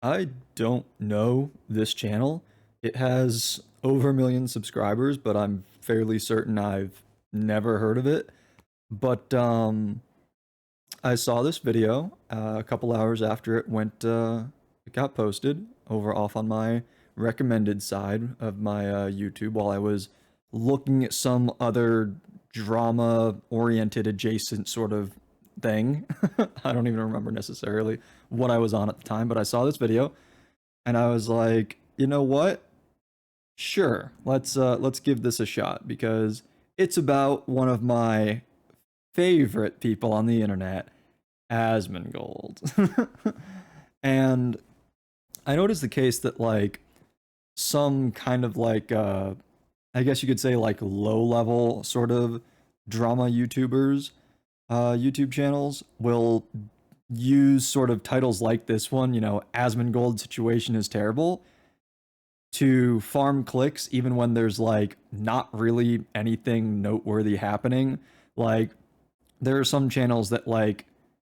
I don't know this channel. It has over a million subscribers, but I'm fairly certain I've never heard of it. But I saw this video a couple hours after it got posted over off on my recommended side of my YouTube while I was looking at some other drama-oriented adjacent sort of thing. I don't even remember necessarily what I was on at the time, but I saw this video and I was like, you know what? Sure, let's give this a shot because it's about one of my favorite people on the internet, Asmongold. And I noticed the case that like some kind of like I guess you could say like low level sort of drama YouTubers YouTube channels will use sort of titles like this one, you know, Asmongold situation is terrible, to farm clicks even when there's like not really anything noteworthy happening. Like there are some channels that like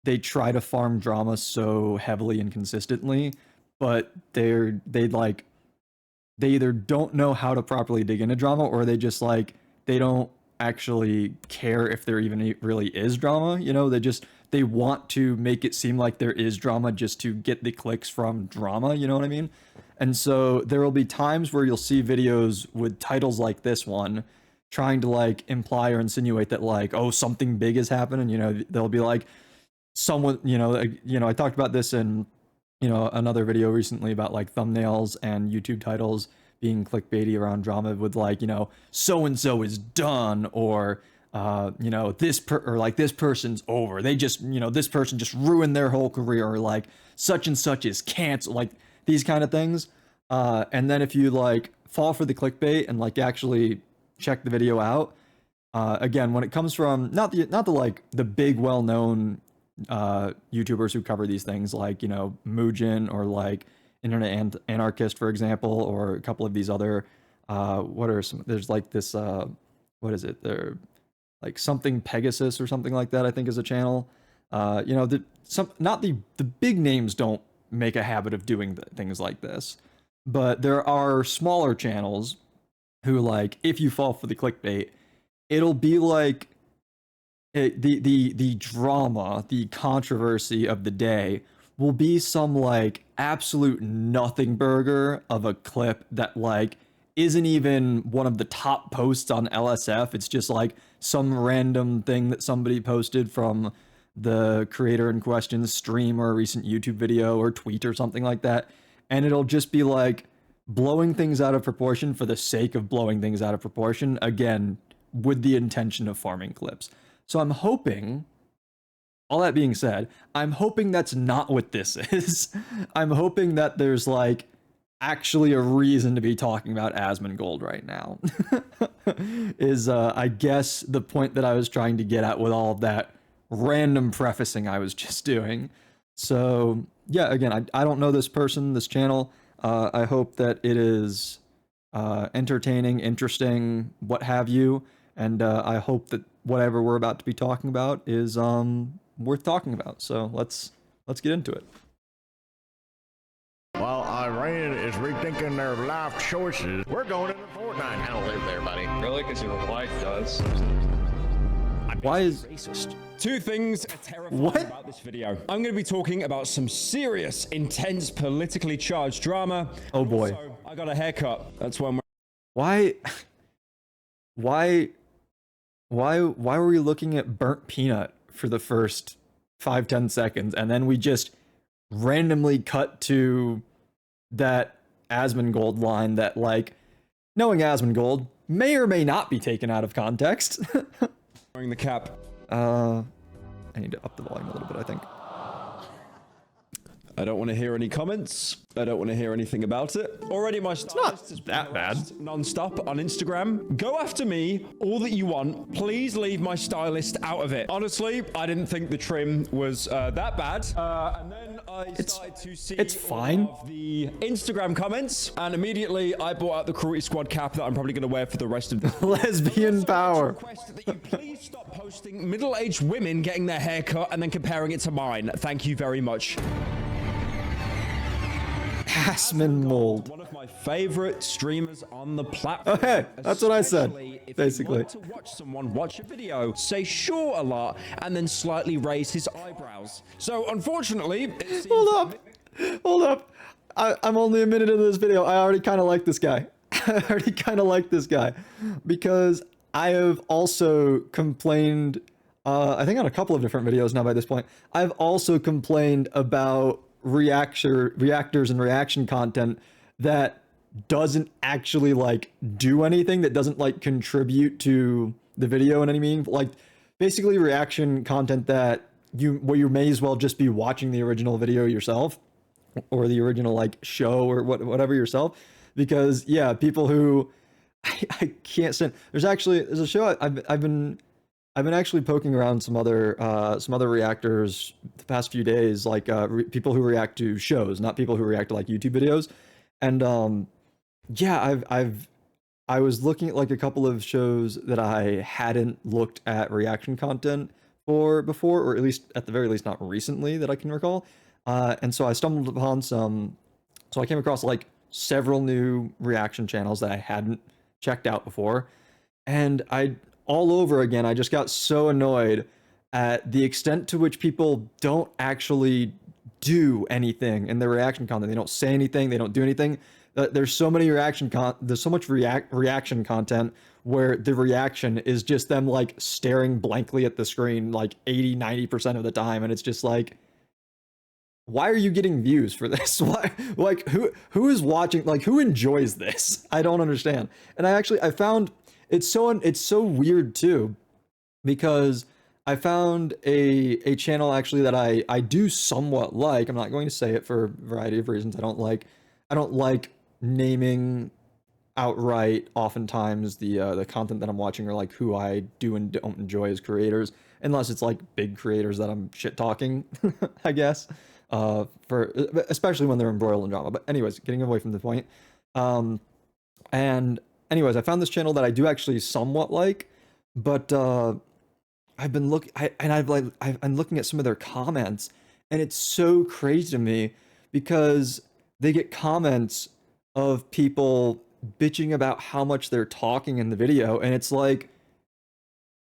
they try to farm drama so heavily and consistently, but they either don't know how to properly dig into drama or they just like they don't actually care if there even really is drama. You know, they want to make it seem like there is drama just to get the clicks from drama, you know what I mean? And so there will be times where you'll see videos with titles like this one trying to like imply or insinuate that like, oh, something big has happened. And, you know, they'll be like someone, I talked about this in, another video recently about like thumbnails and YouTube titles being clickbaity around drama with like, so-and-so is done, or, this person's over. They just, this person just ruined their whole career, or like such and such is canceled, like these kind of things. And then if you like fall for the clickbait and like actually check the video out, again, when it comes from not the like the big well-known YouTubers who cover these things like, Muujin or like Internet Anarchist, for example, or a couple of these other, there's like this, what is it? They're like something Pegasus or something like that, I think is a channel. Not the big names don't make a habit of doing things like this, but there are smaller channels who like, if you fall for the clickbait, it'll be like, the drama, the controversy of the day will be some like absolute nothing burger of a clip that like isn't even one of the top posts on LSF. It's just like some random thing that somebody posted from the creator in question's stream or a recent YouTube video or tweet or something like that. And it'll just be like blowing things out of proportion for the sake of blowing things out of proportion, again, with the intention of farming clips. So I'm hoping, all that being said, I'm hoping that's not what this is. I'm hoping that there's like actually a reason to be talking about Asmongold right now. Is I guess the point that I was trying to get at with all of that random prefacing I was just doing. So yeah, again, I don't know this person, this channel. I hope that it is entertaining, interesting, what have you. And I hope that whatever we're about to be talking about is worth talking about. So let's get into it. While Iran is rethinking their life choices, we're going into Fortnite. I don't live there, buddy. Really? Because your wife does. Why is racist? Two things are terrifying about this video. I'm going to be talking about some serious, intense, politically charged drama. Oh boy. Also, I got a haircut. That's one. Why were we looking at burnt peanut for the first 5-10 seconds and then we just randomly cut to that Asmongold line that, like, knowing Asmongold may or may not be taken out of context. Wearing the cap. I need to up the volume a little bit, I think. I don't want to hear any comments. I don't want to hear anything about it. Already my stylist has been that bad. Non-stop on Instagram. Go after me all that you want. Please leave my stylist out of it. Honestly, I didn't think the trim was that bad. And then I started to see it's fine. all of the Instagram comments, and immediately I bought out the Cruelty Squad cap that I'm probably going to wear for the rest of the Lesbian power. Request that you please stop posting middle-aged women getting their hair cut and then comparing it to mine. Thank you very much. Asmon Mold. One of my favorite streamers on the platform. Okay, that's what I said, Especially if basically. you want to watch someone watch a video, say sure a lot, and then slightly raise his eyebrows. So unfortunately, it seems Hold up. I'm only a minute into this video. I already kind of like this guy. I already kind of like this guy because I have also complained, I think on a couple of different videos now by this point, I've also complained about reactors and reaction content that doesn't actually like do anything, that doesn't like contribute to the video in any meaningful, like basically reaction content that you may as well just be watching the original video yourself or the original like show or whatever yourself, because yeah, people who I can't stand. There's a show I've been actually poking around some other reactors the past few days, like people who react to shows, not people who react to like YouTube videos, and yeah, I was looking at like a couple of shows that I hadn't looked at reaction content for before, or at least at the very least not recently that I can recall. And so I stumbled upon some, so I came across like several new reaction channels that I hadn't checked out before. And all over again, I just got so annoyed at the extent to which people don't actually do anything in their reaction content. They don't say anything, they don't do anything. There's so many there's so much reaction content where the reaction is just them like staring blankly at the screen like 80-90% of the time, and it's just like, why are you getting views for this? Why, like who is watching, like who enjoys this? I don't understand. And I found it's so weird too, because I found a channel actually that I do somewhat like. I'm not going to say it for a variety of reasons. I don't like naming outright oftentimes the content that I'm watching, or like who I do and don't enjoy as creators, unless it's like big creators that I'm shit talking, I guess, for especially when they're embroiled in drama. But anyways, getting away from the point. And anyways, I found this channel that I do actually somewhat like, but I've been I'm looking at some of their comments, and it's so crazy to me because they get comments of people bitching about how much they're talking in the video, and it's like,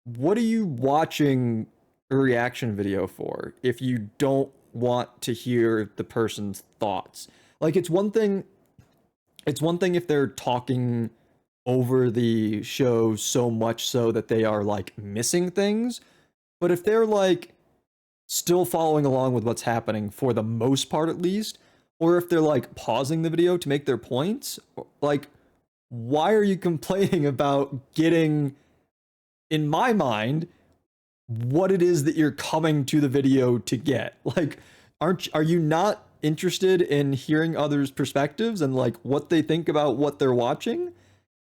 what are you watching a reaction video for if you don't want to hear the person's thoughts? Like, it's one thing if they're talking over the show so much so that they are like missing things, but if they're like still following along with what's happening for the most part at least, or if they're like pausing the video to make their points, like, why are you complaining about getting, in my mind, what it is that you're coming to the video to get? Like, are you not interested in hearing others' perspectives and like what they think about what they're watching?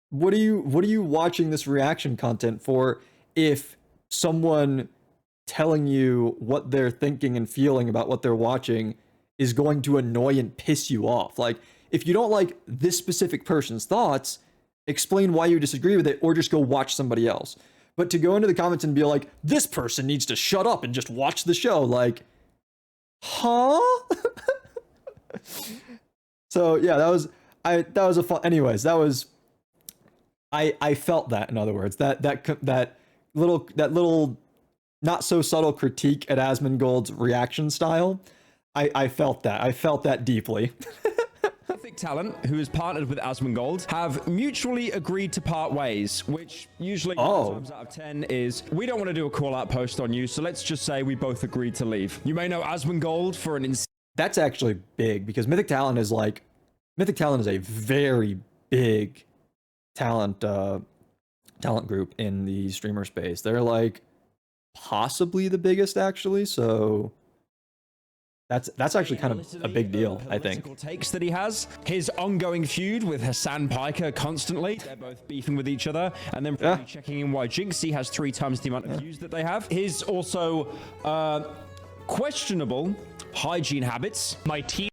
What are you watching this reaction content for if someone telling you what they're thinking and feeling about what they're watching is going to annoy and piss you off? Like, if you don't like this specific person's thoughts, explain why you disagree with it, or just go watch somebody else. But to go into the comments and be like, this person needs to shut up and just watch the show, like, huh? So yeah, that was a fun, anyways, that was, I felt that, in other words, that little not so subtle critique at Asmongold's reaction style. I felt that deeply. Mythic Talent, who is partnered with Asmongold, have mutually agreed to part ways, which usually 9 times out of 10 is, we don't want to do a call-out post on you, so let's just say we both agreed to leave. You may know Asmongold for an That's actually big, because Mythic Talent is a very big talent group in the streamer space. They're like possibly the biggest, actually, so that's actually kind of a big deal, I think. Takes that he has, his ongoing feud with Hassan Piker constantly, they're both beefing with each other, and then checking in why Jinxie has 3 times the amount of views that they have. His also questionable hygiene habits. My team.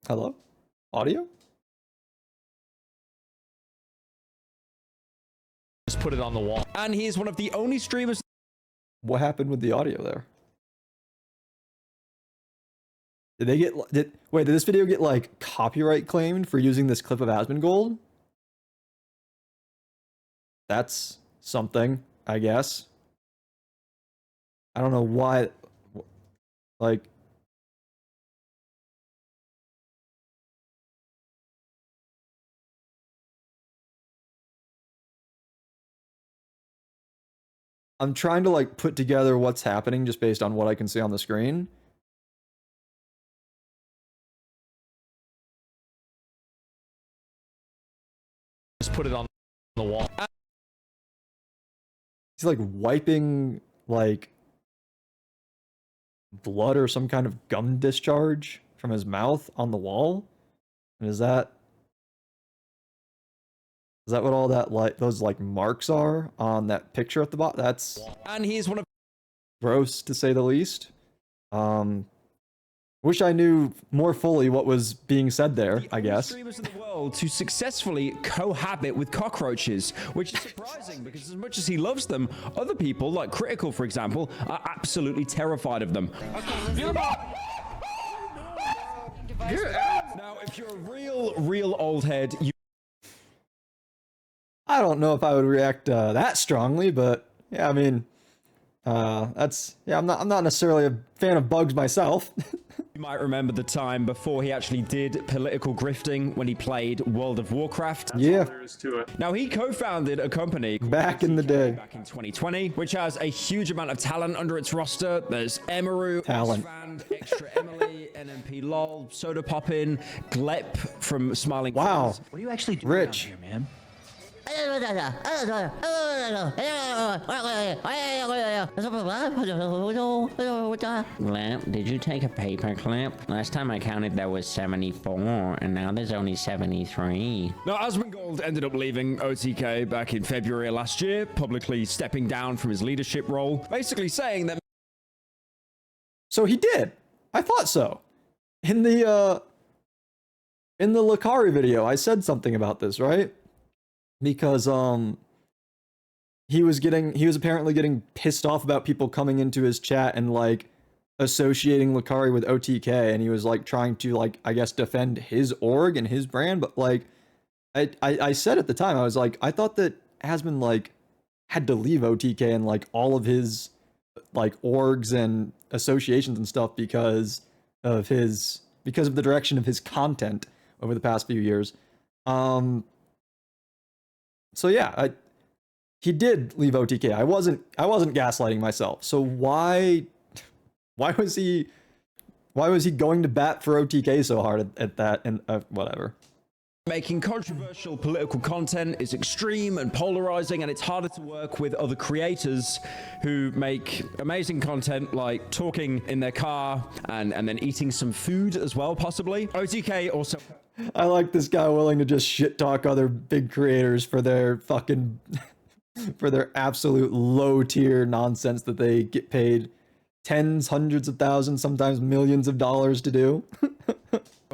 Hello? Audio? Just put it on the wall. And he is one of the only streamers. What happened with the audio there? Did they get wait, did this video get like copyright claimed for using this clip of Asmongold? That's something, I guess. I don't know why, like, I'm trying to like put together what's happening just based on what I can see on the screen. Just put it on the wall. He's like wiping like blood or some kind of gum discharge from his mouth on the wall. And is that what all that like those like marks are on that picture at the bottom? That's And he is one of gross to say the least. Wish I knew more fully what was being said there, the I only guess. streamers in the world to successfully cohabit with cockroaches, which is surprising because as much as he loves them, other people, like Critical, for example, are absolutely terrified of them. Now, if you're a real old head, you I don't know if I would react that strongly, but yeah, I mean, that's yeah. I'm not necessarily a fan of bugs myself. might remember the time before he actually did political grifting when he played World of Warcraft. Yeah. Now, he co-founded a company called Back in the day. back in 2020, which has a huge amount of talent under its roster. There's Emeru, Talent. Fan, Extra Emily, NMP LOL, Soda Poppin, Glep from Smiling Wow. Faces. What are you actually doing Rich. out here, man? Well, did you take a paper clip? Last time I counted there was 74, and now there's only 73. Now, Asmongold ended up leaving OTK back in February of last year, publicly stepping down from his leadership role, basically saying that So he did. I thought so. In the Lakari video, I said something about this, right? Because he was apparently getting pissed off about people coming into his chat and like associating Lakari with OTK, and he was like trying to like, I guess, defend his org and his brand, but like I said at the time, I was like, I thought that Asmon like had to leave OTK and like all of his like orgs and associations and stuff because of the direction of his content over the past few years. So yeah, he did leave OTK. I wasn't gaslighting myself. So why was he going to bat for OTK so hard at that, and whatever. making controversial political content is extreme and polarizing, and it's harder to work with other creators who make amazing content like talking in their car and then eating some food as well, possibly. OTK also... I like this guy willing to just shit talk other big creators for their fucking for their absolute low tier nonsense that they get paid tens, hundreds of thousands, sometimes millions of dollars to do.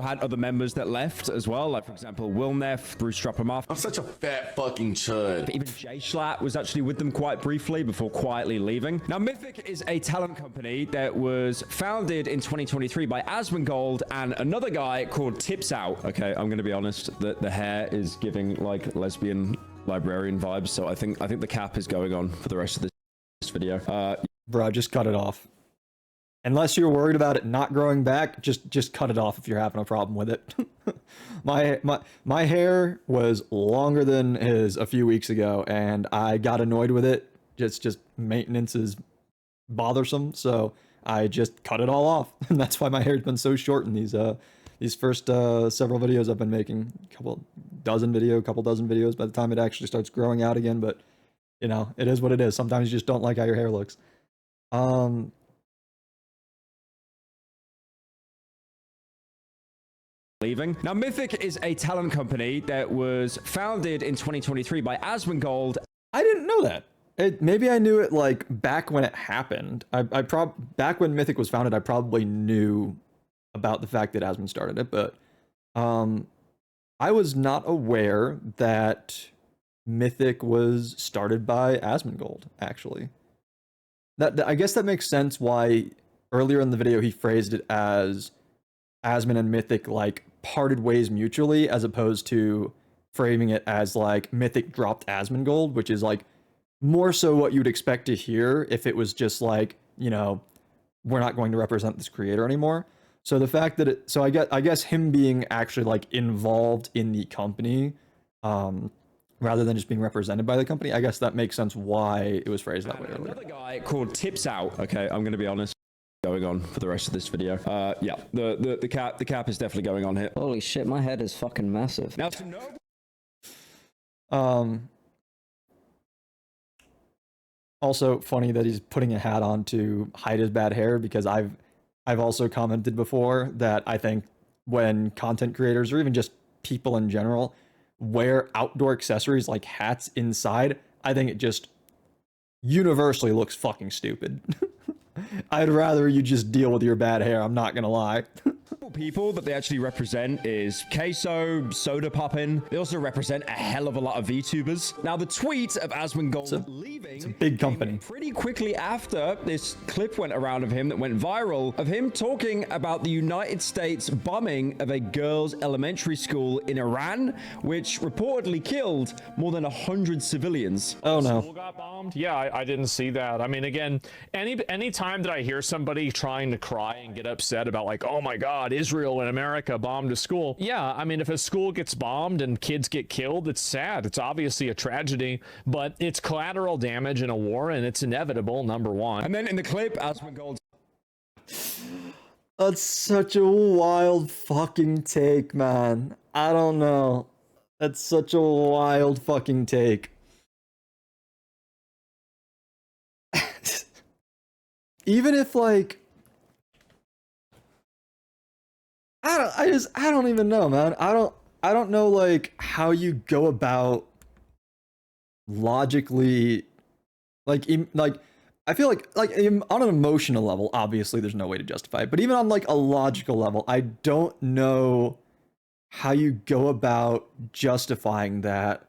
had other members that left as well, like for example Will Neff, Bruce Droppemoff. I'm such a fat fucking chud. Even Jay Schlatt was actually with them quite briefly before quietly leaving. Now, Mythic is a talent company that was founded in 2023 by Asmongold and another guy called Tips Out. Okay, I'm gonna be honest, the hair is giving like lesbian librarian vibes, so I think the cap is going on for the rest of this video. Bro, just cut it off. Unless you're worried about it not growing back, just cut it off if you're having a problem with it. my hair was longer than his a few weeks ago, and I got annoyed with it. Just maintenance is bothersome, so I just cut it all off. And that's why my hair's been so short in these first several videos I've been making. Couple dozen videos by the time it actually starts growing out again. But you know, it is what it is. Sometimes you just don't like how your hair looks. Leaving. Now, Mythic is a talent company that was founded in 2023 by Asmongold. I didn't know that. Maybe I knew it like back when it happened. Back when Mythic was founded, I probably knew about the fact that Asmon started it, but I was not aware that Mythic was started by Asmongold, actually. I guess that makes sense why earlier in the video he phrased it as Asmon and Mythic like parted ways mutually, as opposed to framing it as like Mythic dropped Asmongold, which is like more so what you'd expect to hear if it was just like, you know, we're not going to represent this creator anymore. So the fact that I guess him being actually like involved in the company, rather than just being represented by the company, I guess that makes sense why it was phrased that way earlier. Another guy called Tips Out. Okay, I'm going to be honest. Going on for the rest of this video. Yeah, the cap is definitely going on here. Holy shit, my head is fucking massive. Now to know. Also funny that he's putting a hat on to hide his bad hair, because I've also commented before that I think when content creators or even just people in general wear outdoor accessories like hats inside, I think it just universally looks fucking stupid. I'd rather you just deal with your bad hair, I'm not gonna lie. People that they actually represent is Queso, Soda Poppin. They also represent a hell of a lot of VTubers. Now, the tweet of Asmongold leaving, it's a big company, pretty quickly after this clip went around of him that went viral, of him talking about the United States bombing of a girls' elementary school in Iran, which reportedly killed more than 100 civilians. Oh no. School got bombed? Yeah, I didn't see that. I mean, again, any time that I hear somebody trying to cry and get upset about like, oh my God, Israel and America bombed a school. Yeah, I mean, if a school gets bombed and kids get killed, it's sad. It's obviously a tragedy, but it's collateral damage in a war, and it's inevitable, number one. And then in the clip, Asmongold. That's such a wild fucking take, man. I don't know. That's such a wild fucking take. Even if like I don't even know, man. I don't know like how you go about logically like I feel like on an emotional level, obviously there's no way to justify it, but even on like a logical level, I don't know how you go about justifying that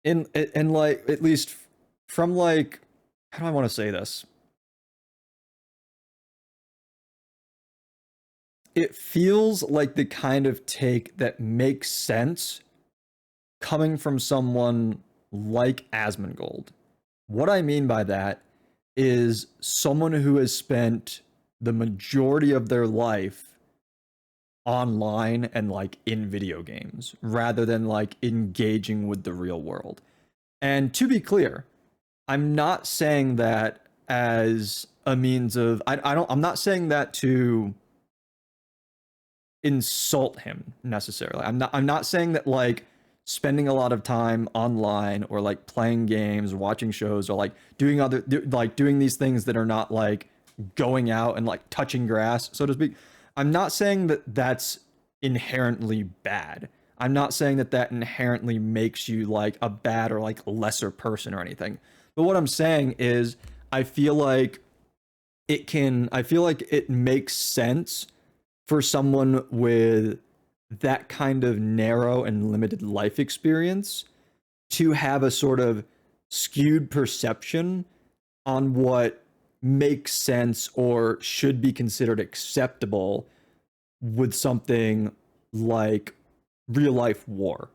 in like, at least from like, how do I want to say this? It feels like the kind of take that makes sense coming from someone like Asmongold. What I mean by that is someone who has spent the majority of their life online and like in video games rather than like engaging with the real world. And to be clear, I'm not saying that as a means of I'm not saying that to insult him necessarily. I'm not saying that like spending a lot of time online or like playing games or watching shows or like doing doing these things that are not like going out and like touching grass, so to speak. I'm not saying that that's inherently bad. I'm not saying that that inherently makes you like a bad or like lesser person or anything. But what I'm saying is I feel like it makes sense for someone with that kind of narrow and limited life experience to have a sort of skewed perception on what makes sense or should be considered acceptable with something like real life war,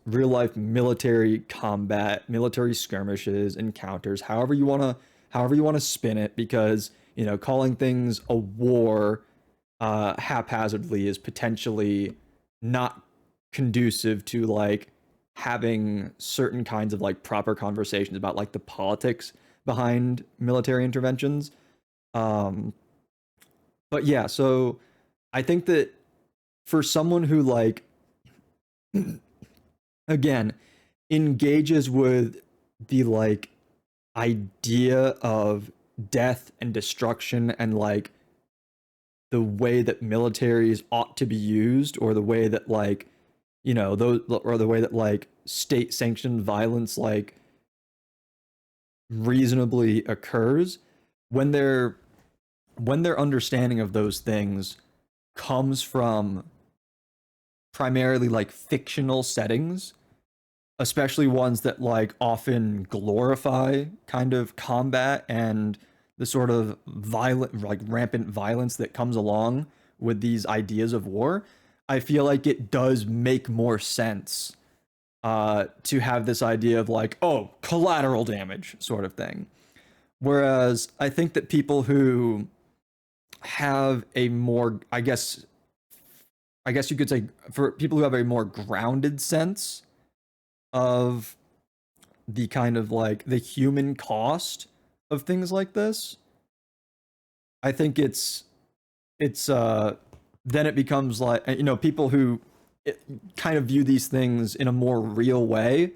real life military combat, military skirmishes, encounters, however you want to spin it, because you know, calling things a war haphazardly is potentially not conducive to like having certain kinds of like proper conversations about like the politics behind military interventions. But yeah, so I think that for someone who like again engages with the like idea of death and destruction and like the way that militaries ought to be used, or the way that like, you know, those, or the way that like state sanctioned violence like reasonably occurs, when their understanding of those things comes from primarily like fictional settings, especially ones that like often glorify kind of combat and the sort of violent, like rampant violence that comes along with these ideas of war, I feel like it does make more sense to have this idea of like, oh, collateral damage sort of thing. Whereas I think that people who have a more, I guess you could say, for people who have a more grounded sense of the kind of like the human cost of things like this, I think it's then it becomes like, you know, people who kind of view these things in a more real way,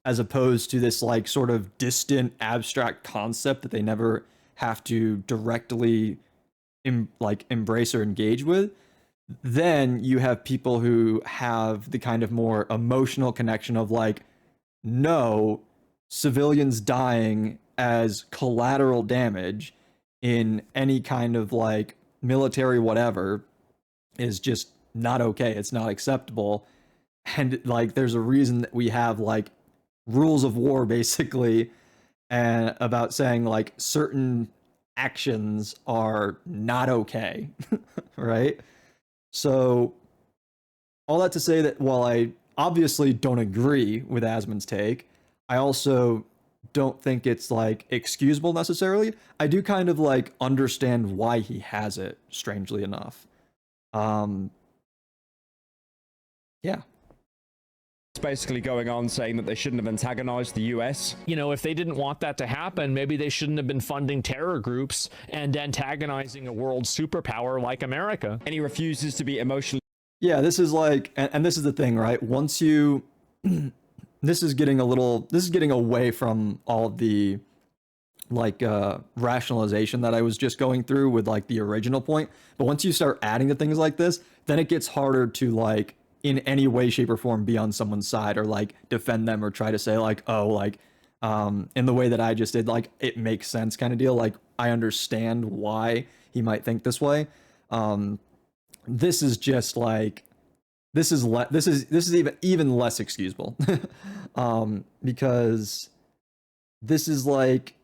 as opposed to this like sort of distant abstract concept that they never have to directly like embrace or engage with. Then you have people who have the kind of more emotional connection of like, no, civilians dying as collateral damage in any kind of like military whatever is just not okay. It's not acceptable. And like there's a reason that we have like rules of war basically, and about saying like certain actions are not okay. Right? So all that to say that while I obviously don't agree with Asmon's take, I also don't think it's like excusable necessarily. I do kind of like understand why he has it, strangely enough. Yeah. It's basically going on saying that they shouldn't have antagonized the US. You know, if they didn't want that to happen, maybe they shouldn't have been funding terror groups and antagonizing a world superpower like America. And he refuses to be emotionally. Yeah, this is like, and this is the thing, right? Once you, this is getting away from all of the like rationalization that I was just going through with like the original point. But once you start adding to things like this, then it gets harder to like in any way, shape, or form be on someone's side or like defend them or try to say like, oh, like in the way that I just did, like it makes sense kind of deal. Like I understand why he might think this way. This is just like this is even less excusable. Because this is like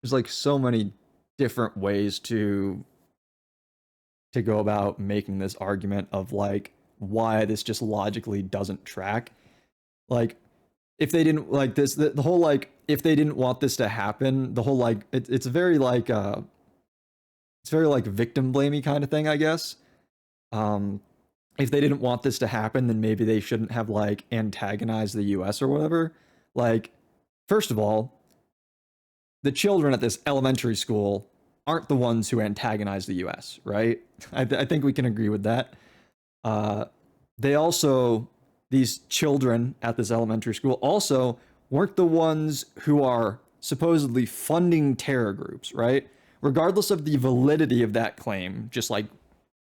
there's like so many different ways to go about making this argument of like why this just logically doesn't track. Like if they didn't like this, the whole like if they didn't want this to happen, the whole like it's very like it's very like victim blamey kind of thing, I guess. If they didn't want this to happen, then maybe they shouldn't have like antagonized the US or whatever. Like, first of all, the children at this elementary school aren't the ones who antagonize the US, right? I think we can agree with that. They also, these children at this elementary school also weren't the ones who are supposedly funding terror groups, right? Regardless of the validity of that claim, just like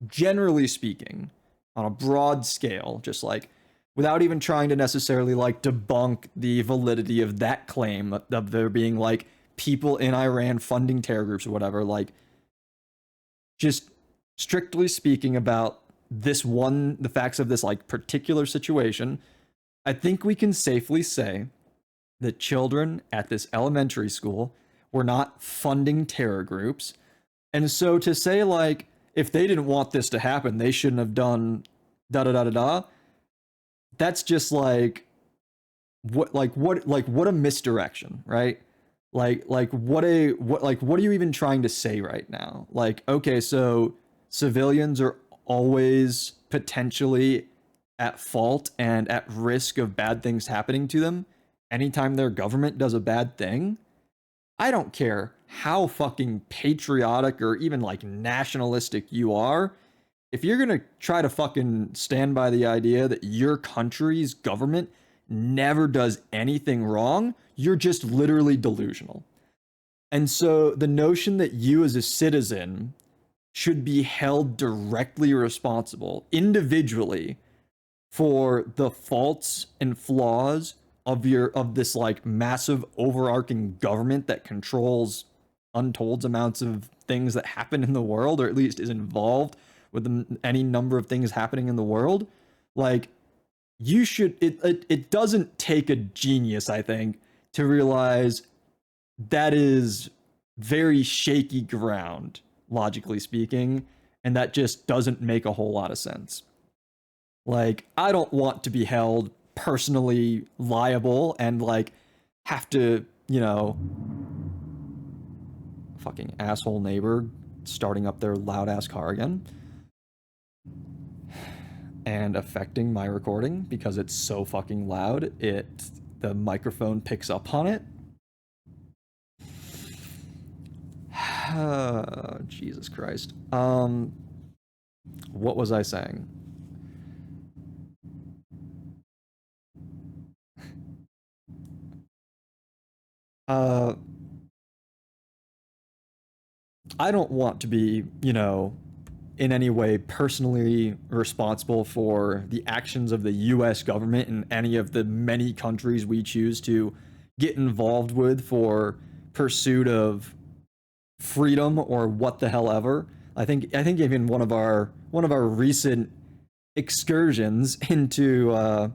generally speaking, on a broad scale, just like without even trying to necessarily like debunk the validity of that claim of there being like people in Iran funding terror groups or whatever, like just strictly speaking about the facts of this like particular situation, I think we can safely say that children at this elementary school were not funding terror groups. And so to say like, if they didn't want this to happen, they shouldn't have done da da da da da. That's just like what a misdirection, right? What are you even trying to say right now? Like, okay, so civilians are always potentially at fault and at risk of bad things happening to them anytime their government does a bad thing? I don't care how fucking patriotic or even like nationalistic you are. If you're gonna try to fucking stand by the idea that your country's government never does anything wrong, you're just literally delusional. And so the notion that you as a citizen should be held directly responsible individually for the faults and flaws of this like massive overarching government that controls untold amounts of things that happen in the world, or at least is involved with any number of things happening in the world, like you should it doesn't take a genius, I think, to realize that is very shaky ground, logically speaking, and that just doesn't make a whole lot of sense. Like, I don't want to be held personally liable and like have to, fucking asshole neighbor starting up their loud ass car again and affecting my recording because it's so fucking loud. The microphone picks up on it. Jesus Christ. What was I saying? I don't want to be, in any way personally responsible for the actions of the US government in any of the many countries we choose to get involved with for pursuit of freedom or what the hell ever. I think even one of our recent excursions into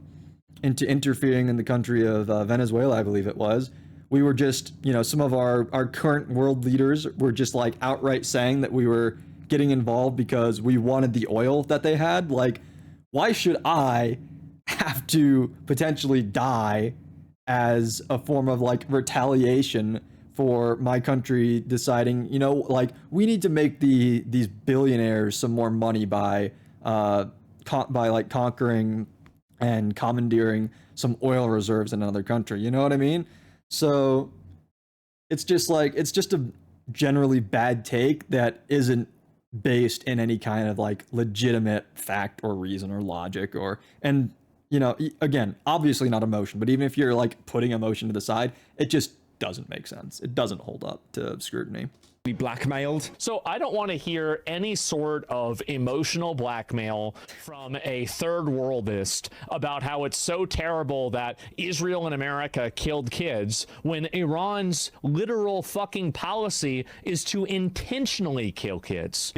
interfering in the country of Venezuela, I believe it was, we were just, some of our current world leaders were just like outright saying that we were getting involved because we wanted the oil that they had. Like, why should I have to potentially die as a form of like retaliation for my country deciding, like, we need to make these billionaires some more money by like conquering and commandeering some oil reserves in another country. You know what I mean? So it's just a generally bad take that isn't based in any kind of like legitimate fact or reason or logic and again, obviously not emotion, but even if you're like putting emotion to the side, it just doesn't make sense. It doesn't hold up to scrutiny. Be blackmailed. So I don't want to hear any sort of emotional blackmail from a third worldist about how it's so terrible that Israel and America killed kids when Iran's literal fucking policy is to intentionally kill kids.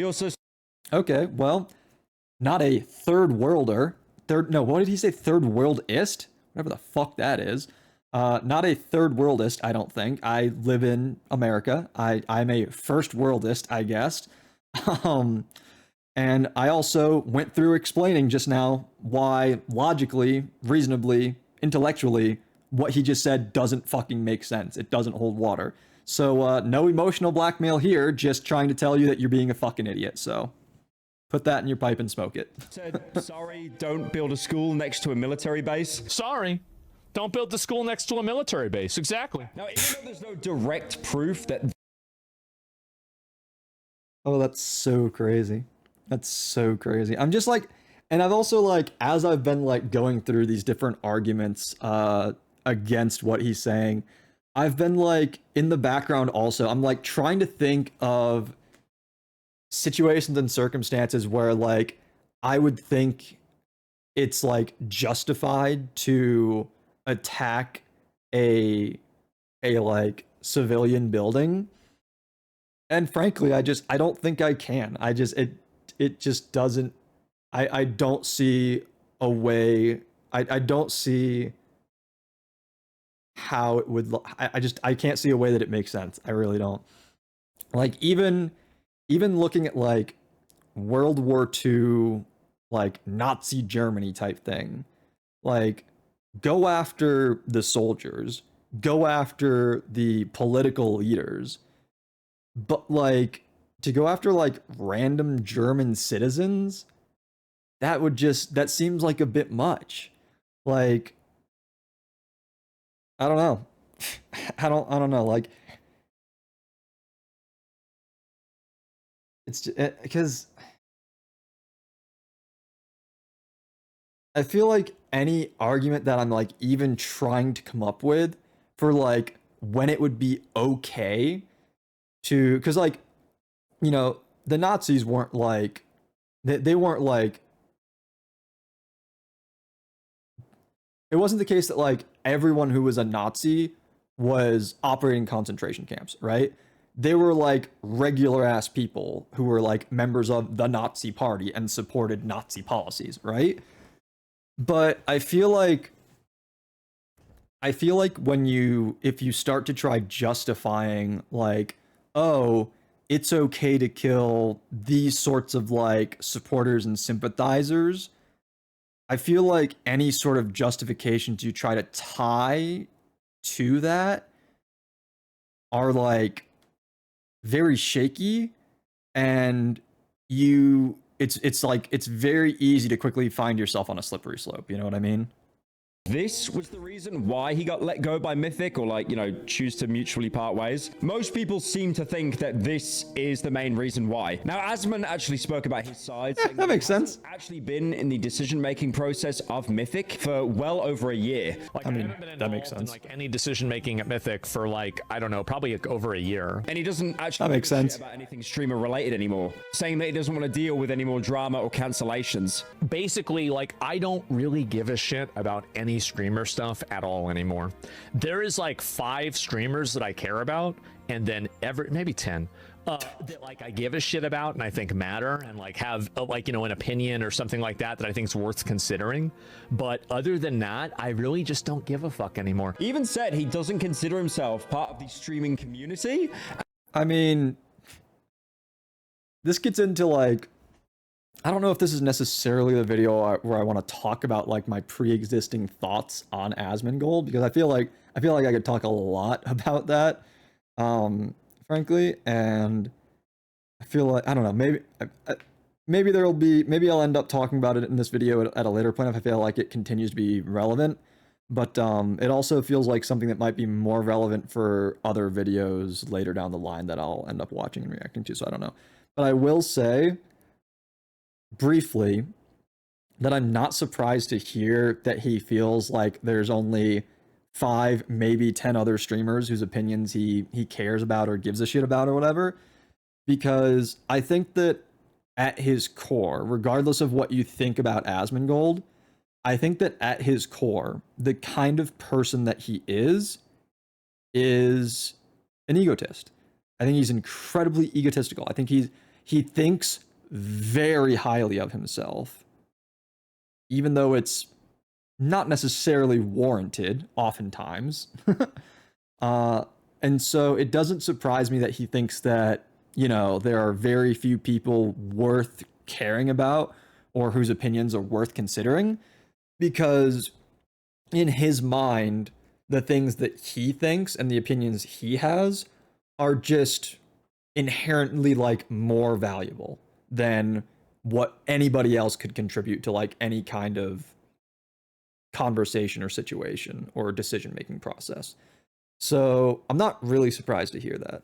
Okay, well, not a third worlder. What did he say? Third worldist? Whatever the fuck that is. Not a third worldist, I don't think. I live in America. I'm a first worldist, I guess. And I also went through explaining just now why logically, reasonably, intellectually, what he just said doesn't fucking make sense. It doesn't hold water. So no emotional blackmail here, just trying to tell you that you're being a fucking idiot. So put that in your pipe and smoke it. Said, sorry, don't build a school next to a military base. Sorry. Don't build the school next to a military base. Exactly. Now, even though there's no direct proof that... Oh, that's so crazy. That's so crazy. I'm just like, and I've also like, as I've been like going through these different arguments against what he's saying, I've been like in the background also, I'm like trying to think of situations and circumstances where like I would think it's like justified to attack a like civilian building, and frankly I don't think I can. It just doesn't. I don't see a way. I don't see how it would. I can't see a way that it makes sense. I really don't. Like even looking at like World War II, like Nazi Germany type thing, like go after the soldiers, go after the political leaders, but like to go after like random German citizens, that seems like a bit much. Like I don't know. I don't know. Like it's because I feel like any argument that I'm like even trying to come up with for like when it would be okay to, because like, the Nazis weren't like, they weren't like, it wasn't the case that like everyone who was a Nazi was operating concentration camps, right? They were like regular ass people who were like members of the Nazi party and supported Nazi policies, right? But I feel like when if you start to try justifying like, oh, it's okay to kill these sorts of like supporters and sympathizers, I feel like any sort of justifications you try to tie to that are like very shaky, and it's like it's very easy to quickly find yourself on a slippery slope, you know what I mean? This was the reason why he got let go by Mythic, or like, you know, choose to mutually part ways. Most people seem to think that this is the main reason why. Now, Asmon actually spoke about his side. Yeah, that makes sense. Actually been in the decision-making process of Mythic for well over a year. Like, I mean, haven't been that makes involved in, sense. like any decision making at Mythic for like, I don't know, probably like over a year. And he doesn't actually That makes give a shit sense. about anything streamer related anymore, saying that he doesn't want to deal with any more drama or cancellations. Basically, like, I don't really give a shit about any streamer stuff at all anymore. There is like 5 streamers that I care about, and then maybe 10 that like I give a shit about and I think matter and like have like, you know, an opinion or something like that that I think is worth considering. But other than that, I really just don't give a fuck anymore. He even said he doesn't consider himself part of the streaming community. I mean, this gets into like, I don't know if this is necessarily the video where I want to talk about like my pre-existing thoughts on Asmongold, because I feel like I could talk a lot about that, frankly, and I feel like, I don't know, maybe I'll end up talking about it in this video at a later point if I feel like it continues to be relevant, but it also feels like something that might be more relevant for other videos later down the line that I'll end up watching and reacting to, so I don't know. But I will say briefly that I'm not surprised to hear that he feels like there's only 5, maybe 10 other streamers whose opinions he cares about or gives a shit about or whatever, because I think that at his core, regardless of what you think about Asmongold, I think that at his core, the kind of person that he is an egotist. I think he's incredibly egotistical. I think he thinks very highly of himself, even though it's not necessarily warranted oftentimes. And so it doesn't surprise me that he thinks that, you know, there are very few people worth caring about or whose opinions are worth considering, because in his mind, the things that he thinks and the opinions he has are just inherently like more valuable than what anybody else could contribute to like any kind of conversation or situation or decision-making process. So I'm not really surprised to hear that.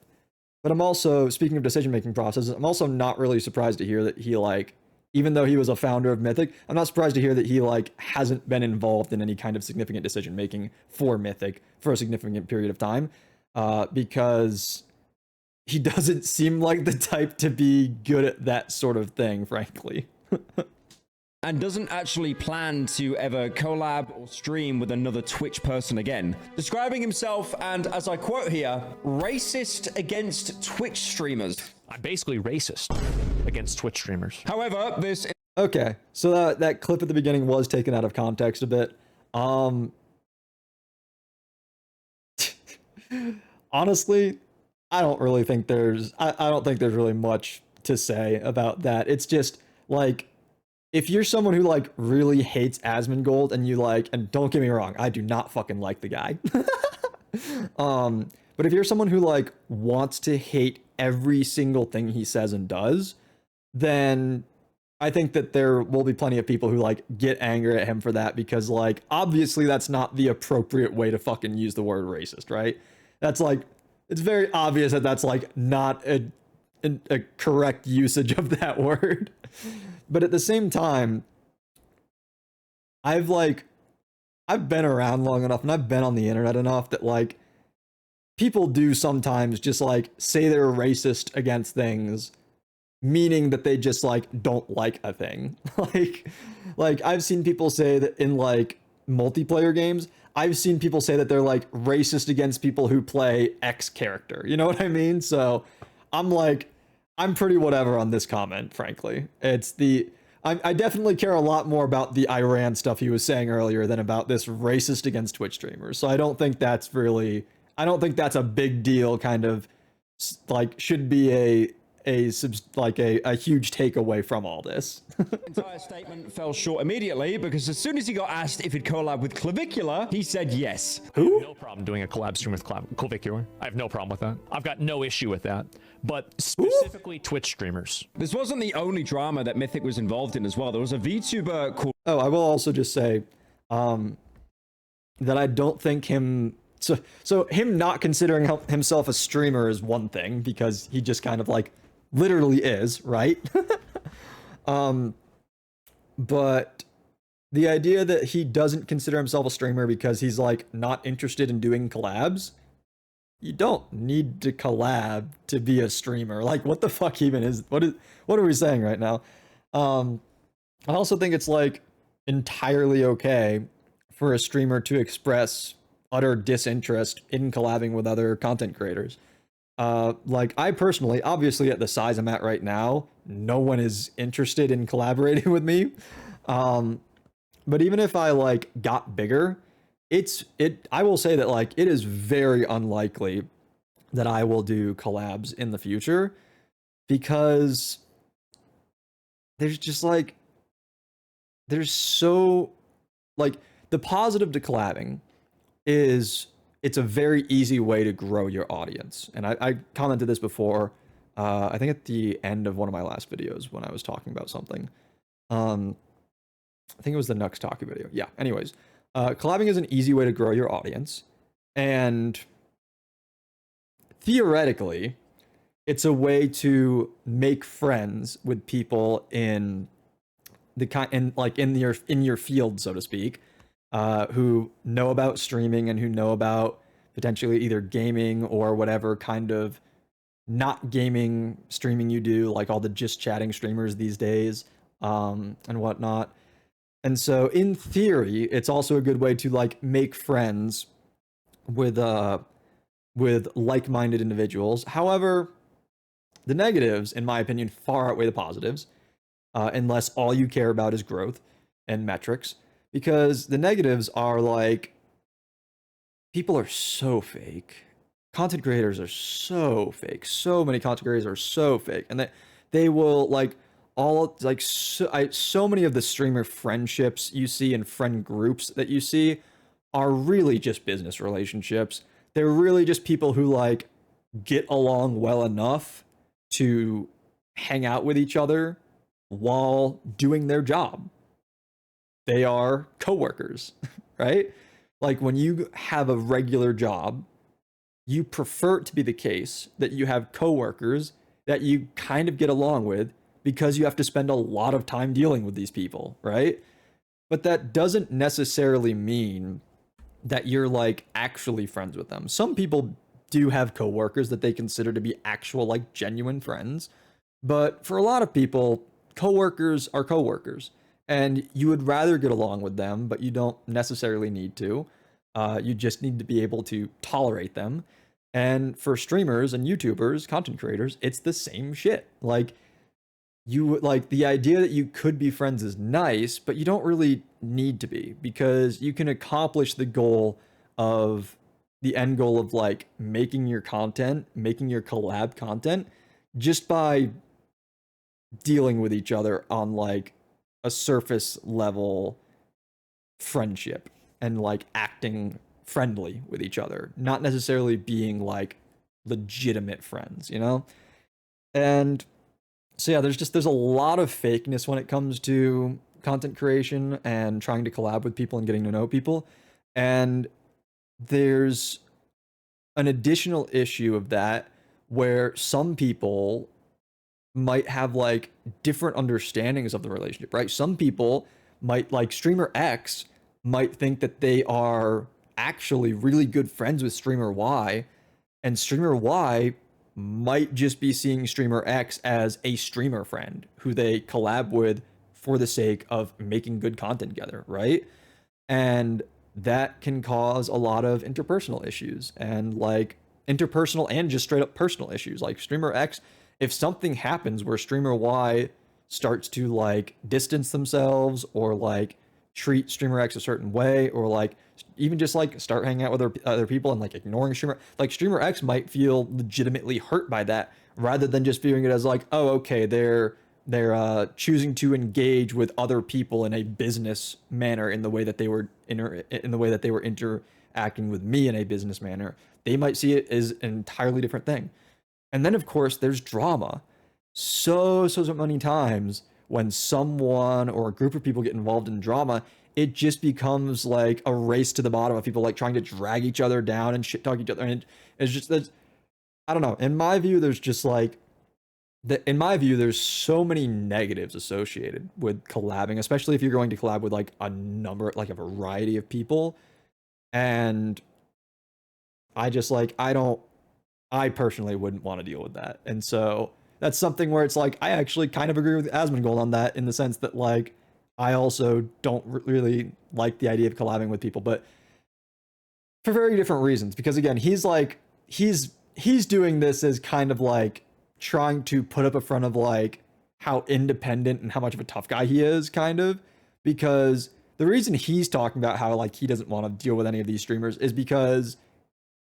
But I'm also, speaking of decision-making processes, I'm also not really surprised to hear that he like, even though he was a founder of Mythic, I'm not surprised to hear that he like hasn't been involved in any kind of significant decision-making for Mythic for a significant period of time, because he doesn't seem like the type to be good at that sort of thing, frankly. And doesn't actually plan to ever collab or stream with another Twitch person again. Describing himself, and as I quote here, racist against Twitch streamers. I'm basically racist against Twitch streamers. However, this... Okay, so that clip at the beginning was taken out of context a bit. Honestly, I don't really think there's... I don't think there's really much to say about that. It's just, like, if you're someone who, like, really hates Asmongold and you, like... And don't get me wrong, I do not fucking like the guy. But if you're someone who, like, wants to hate every single thing he says and does, then I think that there will be plenty of people who, like, get angry at him for that because, like, obviously that's not the appropriate way to fucking use the word racist, right? That's, like... It's very obvious that that's, like, not a correct usage of that word. But at the same time, I've been around long enough and I've been on the internet enough that, like, people do sometimes just, like, say they're racist against things, meaning that they just, like, don't like a thing. Like I've seen people say that in, like, multiplayer games, I've seen people say that they're like racist against people who play X character. You know what I mean? So I'm like, I'm pretty whatever on this comment, frankly. I definitely care a lot more about the Iran stuff he was saying earlier than about this racist against Twitch streamers. So I don't think that's a big deal, kind of like should be a huge takeaway from all this. Entire statement fell short immediately because as soon as he got asked if he'd collab with Clavicular, he said yes. Who? No problem doing a collab stream with Clavicular. I have no problem with that. I've got no issue with that. But specifically Twitch streamers. This wasn't the only drama that Mythic was involved in as well. There was a VTuber called... Oh, I will also just say that I don't think him... So him not considering himself a streamer is one thing, because he just kind of like literally is, right? But the idea that he doesn't consider himself a streamer because he's like not interested in doing collabs, you don't need to collab to be a streamer. Like, what the fuck even is, what are we saying right now? I also think it's like entirely okay for a streamer to express utter disinterest in collabing with other content creators. Like, I personally, obviously at the size I'm at right now, no one is interested in collaborating with me. But even if I like got bigger, I will say that like it is very unlikely that I will do collabs in the future, because there's just like, there's so like, the positive to collabing is it's a very easy way to grow your audience. And I commented this before, I think at the end of one of my last videos when I was talking about something. I think it was the Nux Talkie video. Yeah, anyways. Collabing is an easy way to grow your audience. And theoretically, it's a way to make friends with people in your field, so to speak, who know about streaming and who know about potentially either gaming or whatever kind of not gaming streaming you do, like all the just chatting streamers these days, and whatnot. And so in theory, it's also a good way to like make friends with like-minded individuals. However, the negatives, in my opinion, far outweigh the positives, unless all you care about is growth and metrics. Because the negatives are like, people are so fake. Content creators are so fake. So many content creators are so fake. And they will like all like so many of the streamer friendships you see and friend groups that you see are really just business relationships. They're really just people who like get along well enough to hang out with each other while doing their job. They are coworkers, right? Like when you have a regular job, you prefer it to be the case that you have coworkers that you kind of get along with, because you have to spend a lot of time dealing with these people, right? But that doesn't necessarily mean that you're like actually friends with them. Some people do have coworkers that they consider to be actual like genuine friends, but for a lot of people, coworkers are coworkers, and you would rather get along with them, but you don't necessarily need to. You just need to be able to tolerate them. And for streamers and YouTubers, content creators, it's the same shit. Like, the idea that you could be friends is nice, but you don't really need to be, because you can accomplish the end goal of like making your collab content just by dealing with each other on like a surface level friendship and like acting friendly with each other, not necessarily being like legitimate friends, you know? And so yeah, there's a lot of fakeness when it comes to content creation and trying to collab with people and getting to know people. And there's an additional issue of that where some people might have like different understandings of the relationship, right? Some people might, like streamer X might think that they are actually really good friends with streamer Y, and streamer Y might just be seeing streamer X as a streamer friend who they collab with for the sake of making good content together, right? and that can cause a lot of interpersonal issues, and like interpersonal and just straight up personal issues. Like streamer X, if something happens where streamer Y starts to like distance themselves or like treat streamer X a certain way, or like even just like start hanging out with other people and like ignoring streamer X might feel legitimately hurt by that, rather than just viewing it as like, oh, okay, they're choosing to engage with other people in a business manner in the way that they were interacting with me in a business manner. They might see it as an entirely different thing. And then of course there's drama. So many times when someone or a group of people get involved in drama, it just becomes like a race to the bottom of people like trying to drag each other down and shit talk each other. And it's just, I don't know. In my view, there's so many negatives associated with collabing, especially if you're going to collab with like a variety of people. And I personally wouldn't want to deal with that. And so that's something where it's like, I actually kind of agree with Asmongold on that, in the sense that like, I also don't really like the idea of collabing with people, but for very different reasons. Because again, he's doing this as kind of like trying to put up a front of like how independent and how much of a tough guy he is, kind of, because the reason he's talking about how like he doesn't want to deal with any of these streamers is because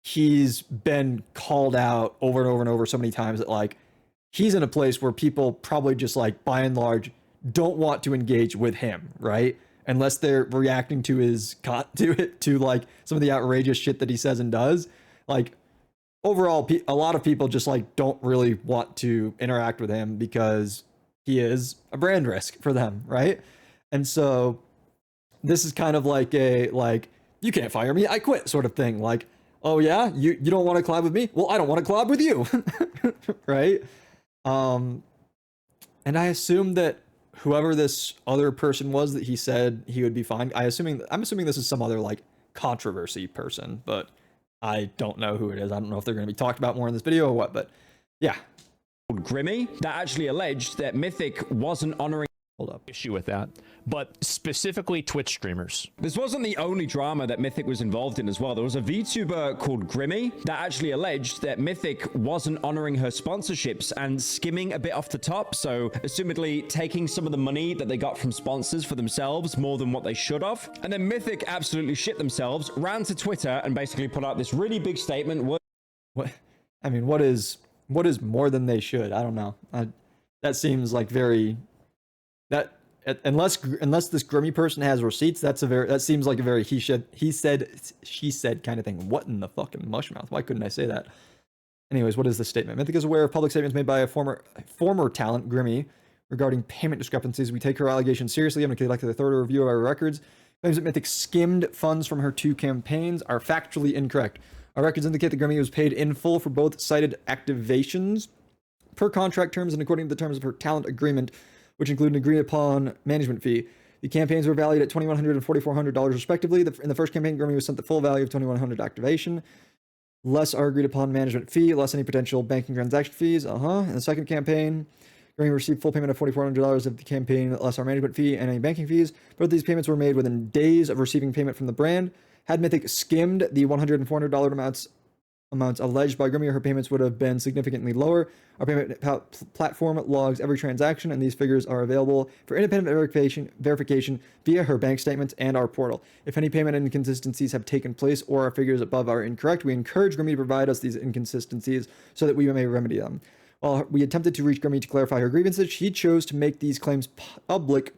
he's been called out over and over and over so many times that like he's in a place where people probably just like by and large don't want to engage with him, right? Unless they're reacting to like some of the outrageous shit that he says and does. Like overall, a lot of people just like don't really want to interact with him because he is a brand risk for them, right? And so this is kind of like a like, you can't fire me, I quit sort of thing. Like, oh yeah, you don't want to collab with me? Well, I don't want to collab with you. Right? And I assume that whoever this other person was that he said he would be fine, I'm assuming this is some other like controversy person, but I don't know who it is. I don't know if they're going to be talked about more in this video or what, but yeah. Grimmy that actually alleged that Mythic wasn't honoring issue with that, but specifically Twitch streamers. This wasn't the only drama that Mythic was involved in as well. There was a VTuber called Grimmy that actually alleged that Mythic wasn't honoring her sponsorships and skimming a bit off the top, so assumedly taking some of the money that they got from sponsors for themselves more than what they should have. And then Mythic absolutely shit themselves, ran to Twitter and basically put out this really big statement. What is more than they should? I don't know. That seems like unless this Grimmy person has receipts, that seems like a very he said, she said kind of thing. What in the fucking mushmouth? Why couldn't I say that? Anyways, what is this statement? Mythic is aware of public statements made by a former talent, Grimmy, regarding payment discrepancies. We take her allegations seriously and conducted a thorough review of our records. Claims that Mythic skimmed funds from her 2 campaigns are factually incorrect. Our records indicate that Grimmy was paid in full for both cited activations per contract terms and according to the terms of her talent agreement, which include an agreed upon management fee. The campaigns were valued at $2,100 and $4,400 respectively. In the first campaign, Grimmy was sent the full value of $2,100 activation, less our agreed upon management fee, less any potential banking transaction fees. In the second campaign, Grimmy received full payment of $4,400 of the campaign, less our management fee and any banking fees. Both these payments were made within days of receiving payment from the brand. Had Mythic skimmed the $100 and $400 amounts alleged by Grimmy, her payments would have been significantly lower. Our payment platform logs every transaction, and these figures are available for independent verification via her bank statements and our portal. If any payment inconsistencies have taken place or our figures above are incorrect, we encourage Grimmy to provide us these inconsistencies so that we may remedy them. While we attempted to reach Grimmy to clarify her grievances, she chose to make these claims public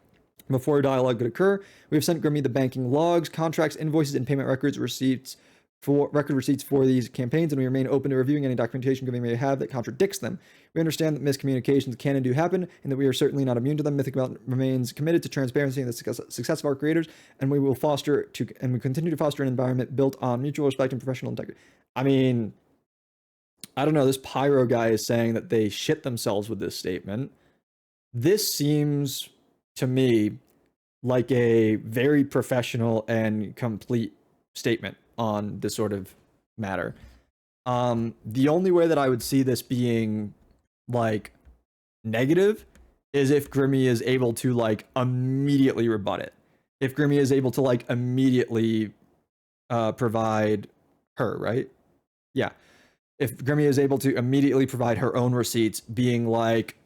before a dialogue could occur. We have sent Grimmy the banking logs, contracts, invoices, and payment record receipts for these campaigns, and we remain open to reviewing any documentation Grimmy may have that contradicts them. We understand that miscommunications can and do happen, and that we are certainly not immune to them. Mythic remains committed to transparency and the success of our creators, and we continue to foster an environment built on mutual respect and professional integrity. I mean, I don't know. This Pyro guy is saying that they shit themselves with this statement. This seems to me like a very professional and complete statement on this sort of matter. The only way that I would see this being like negative is if Grimmy is able to like immediately rebut it. if Grimmy is able to like immediately provide her, right? Yeah. If Grimmy is able to immediately provide her own receipts, being like,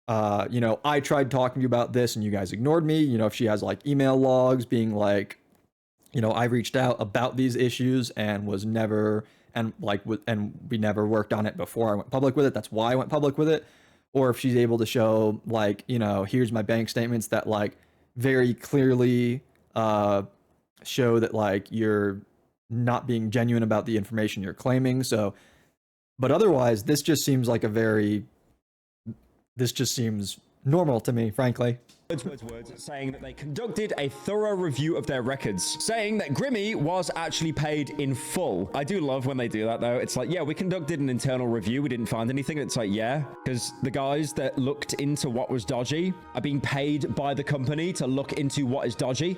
you know, I tried talking to you about this and you guys ignored me. You know, if she has like email logs being like, you know, I reached out about these issues and was never, and like, and we never worked on it before I went public with it. That's why I went public with it. Or if she's able to show like, you know, here's my bank statements that like very clearly show that like you're not being genuine about the information you're claiming. So, but otherwise, this just seems like a very, this just seems normal to me, frankly. Words, saying that they conducted a thorough review of their records, saying that Grimmy was actually paid in full. I do love when they do that, though. It's like, yeah, we conducted an internal review. We didn't find anything. It's like, yeah, because the guys that looked into what was dodgy are being paid by the company to look into what is dodgy.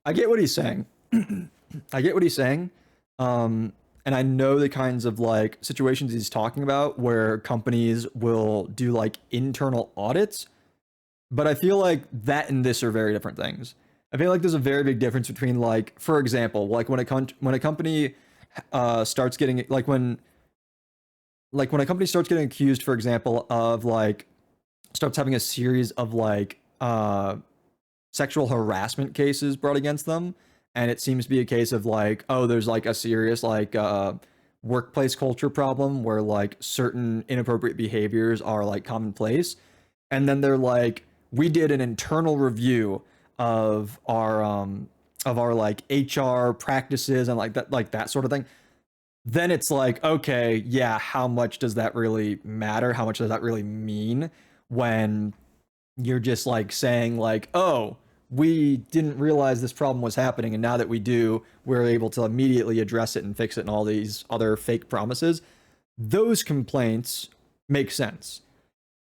I get what he's saying. I get what he's saying. And I know the kinds of like situations he's talking about where companies will do like internal audits, but I feel like that and this are very different things. I feel like there's a very big difference between like, for example, like when a company starts getting when a company starts getting accused, for example, of like starts having a series of like sexual harassment cases brought against them. And it seems to be a case of like, oh, there's like a serious like workplace culture problem where like certain inappropriate behaviors are like commonplace. And then they're like, we did an internal review of our like HR practices and like that sort of thing. Then it's like, okay, yeah, how much does that really matter? How much does that really mean when you're just like saying like, oh, we didn't realize this problem was happening, and now that we do, we're able to immediately address it and fix it and all these other fake promises. Those complaints make sense.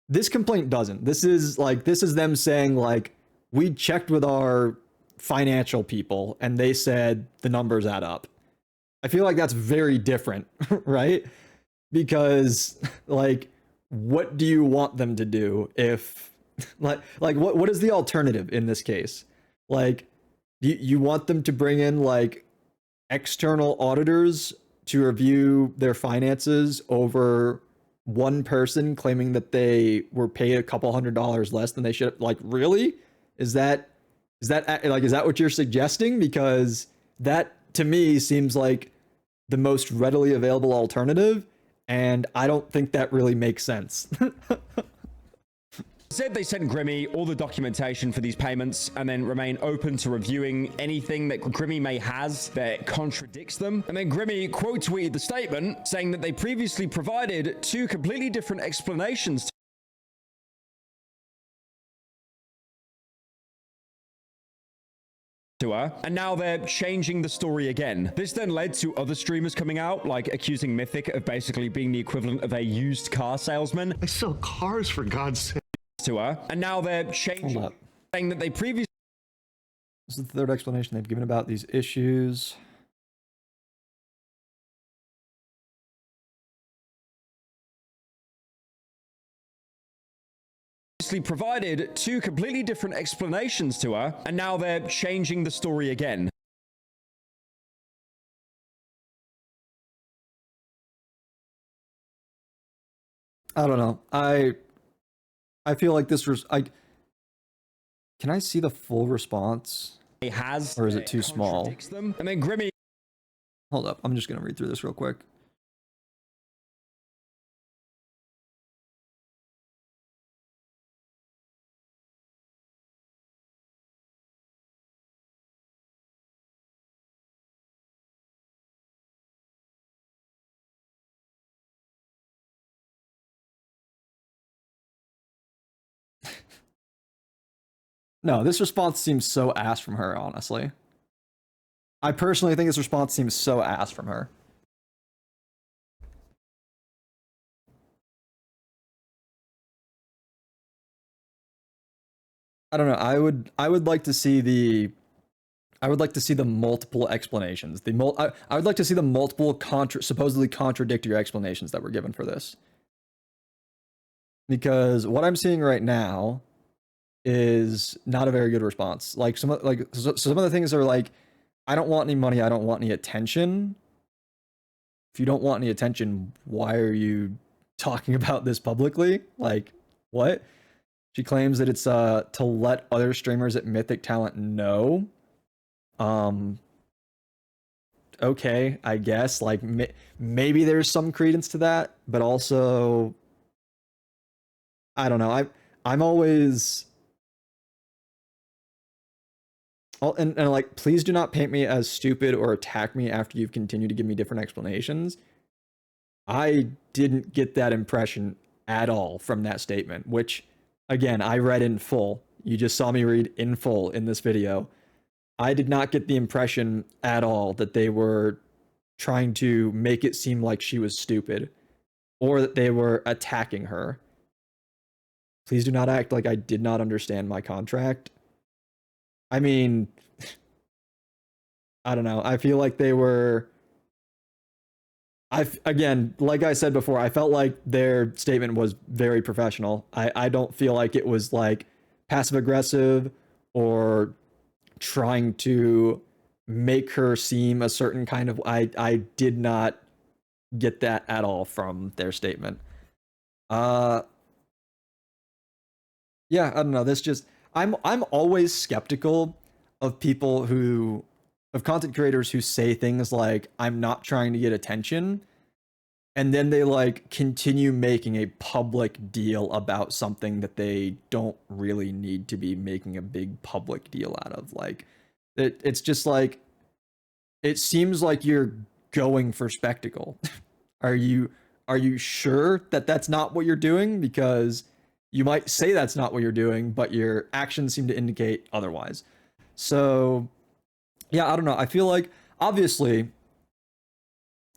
This complaint doesn't. This is them saying like, we checked with our financial people and they said the numbers add up. I feel like that's very different, right? Because like, what do you want them to do if like what is the alternative in this case? Like, you want them to bring in like external auditors to review their finances over one person claiming that they were paid a couple $100s less than they should? Like, really? Is that what you're suggesting? Because that to me seems like the most readily available alternative, and I don't think that really makes sense. Said they sent Grimmy all the documentation for these payments and then remain open to reviewing anything that Grimmy may has that contradicts them. And then Grimmy quote tweeted the statement saying that they previously provided two completely different explanations to her, and now they're changing the story again. This then led to other streamers coming out, like accusing Mythic of basically being the equivalent of a used car salesman. I sell cars, for God's sake. To her, and now they're changing, saying that they previously. This is the third explanation they've given about these issues. Provided two completely different explanations to her, and now they're changing the story again. I don't know. I feel like this was can I see the full response? It has, or is it too small? Them. And then Grimmy. Hold up, I'm just gonna read through this real quick. No, this response seems so ass from her, honestly. I personally think this response seems so ass from her. I don't know. I would like to see the multiple explanations. I would like to see the multiple supposedly contradictory explanations that were given for this. Because what I'm seeing right now is not a very good response. Like some of the things are like, I don't want any money, I don't want any attention. If you don't want any attention, why are you talking about this publicly? Like, what? She claims that it's to let other streamers at Mythic Talent know. Okay, I guess like maybe there's some credence to that, but also I don't know. I'm always and like, please do not paint me as stupid or attack me after you've continued to give me different explanations. I didn't get that impression at all from that statement, which again, I read in full. You just saw me read in full in this video. I did not get the impression at all that they were trying to make it seem like she was stupid or that they were attacking her. Please do not act like I did not understand my contract. I mean, I don't know. I feel like they were... again, like I said before, I felt like their statement was very professional. I don't feel like it was like passive aggressive or trying to make her seem a certain kind of... I did not get that at all from their statement. Yeah, I don't know. This just... I'm always skeptical of people who... of content creators who say things like, I'm not trying to get attention, and then they like continue making a public deal about something that they don't really need to be making a big public deal out of. Like, it's just like, it seems like you're going for spectacle. Are you sure that that's not what you're doing? Because you might say that's not what you're doing, but your actions seem to indicate otherwise. So yeah, I don't know. I feel like, obviously,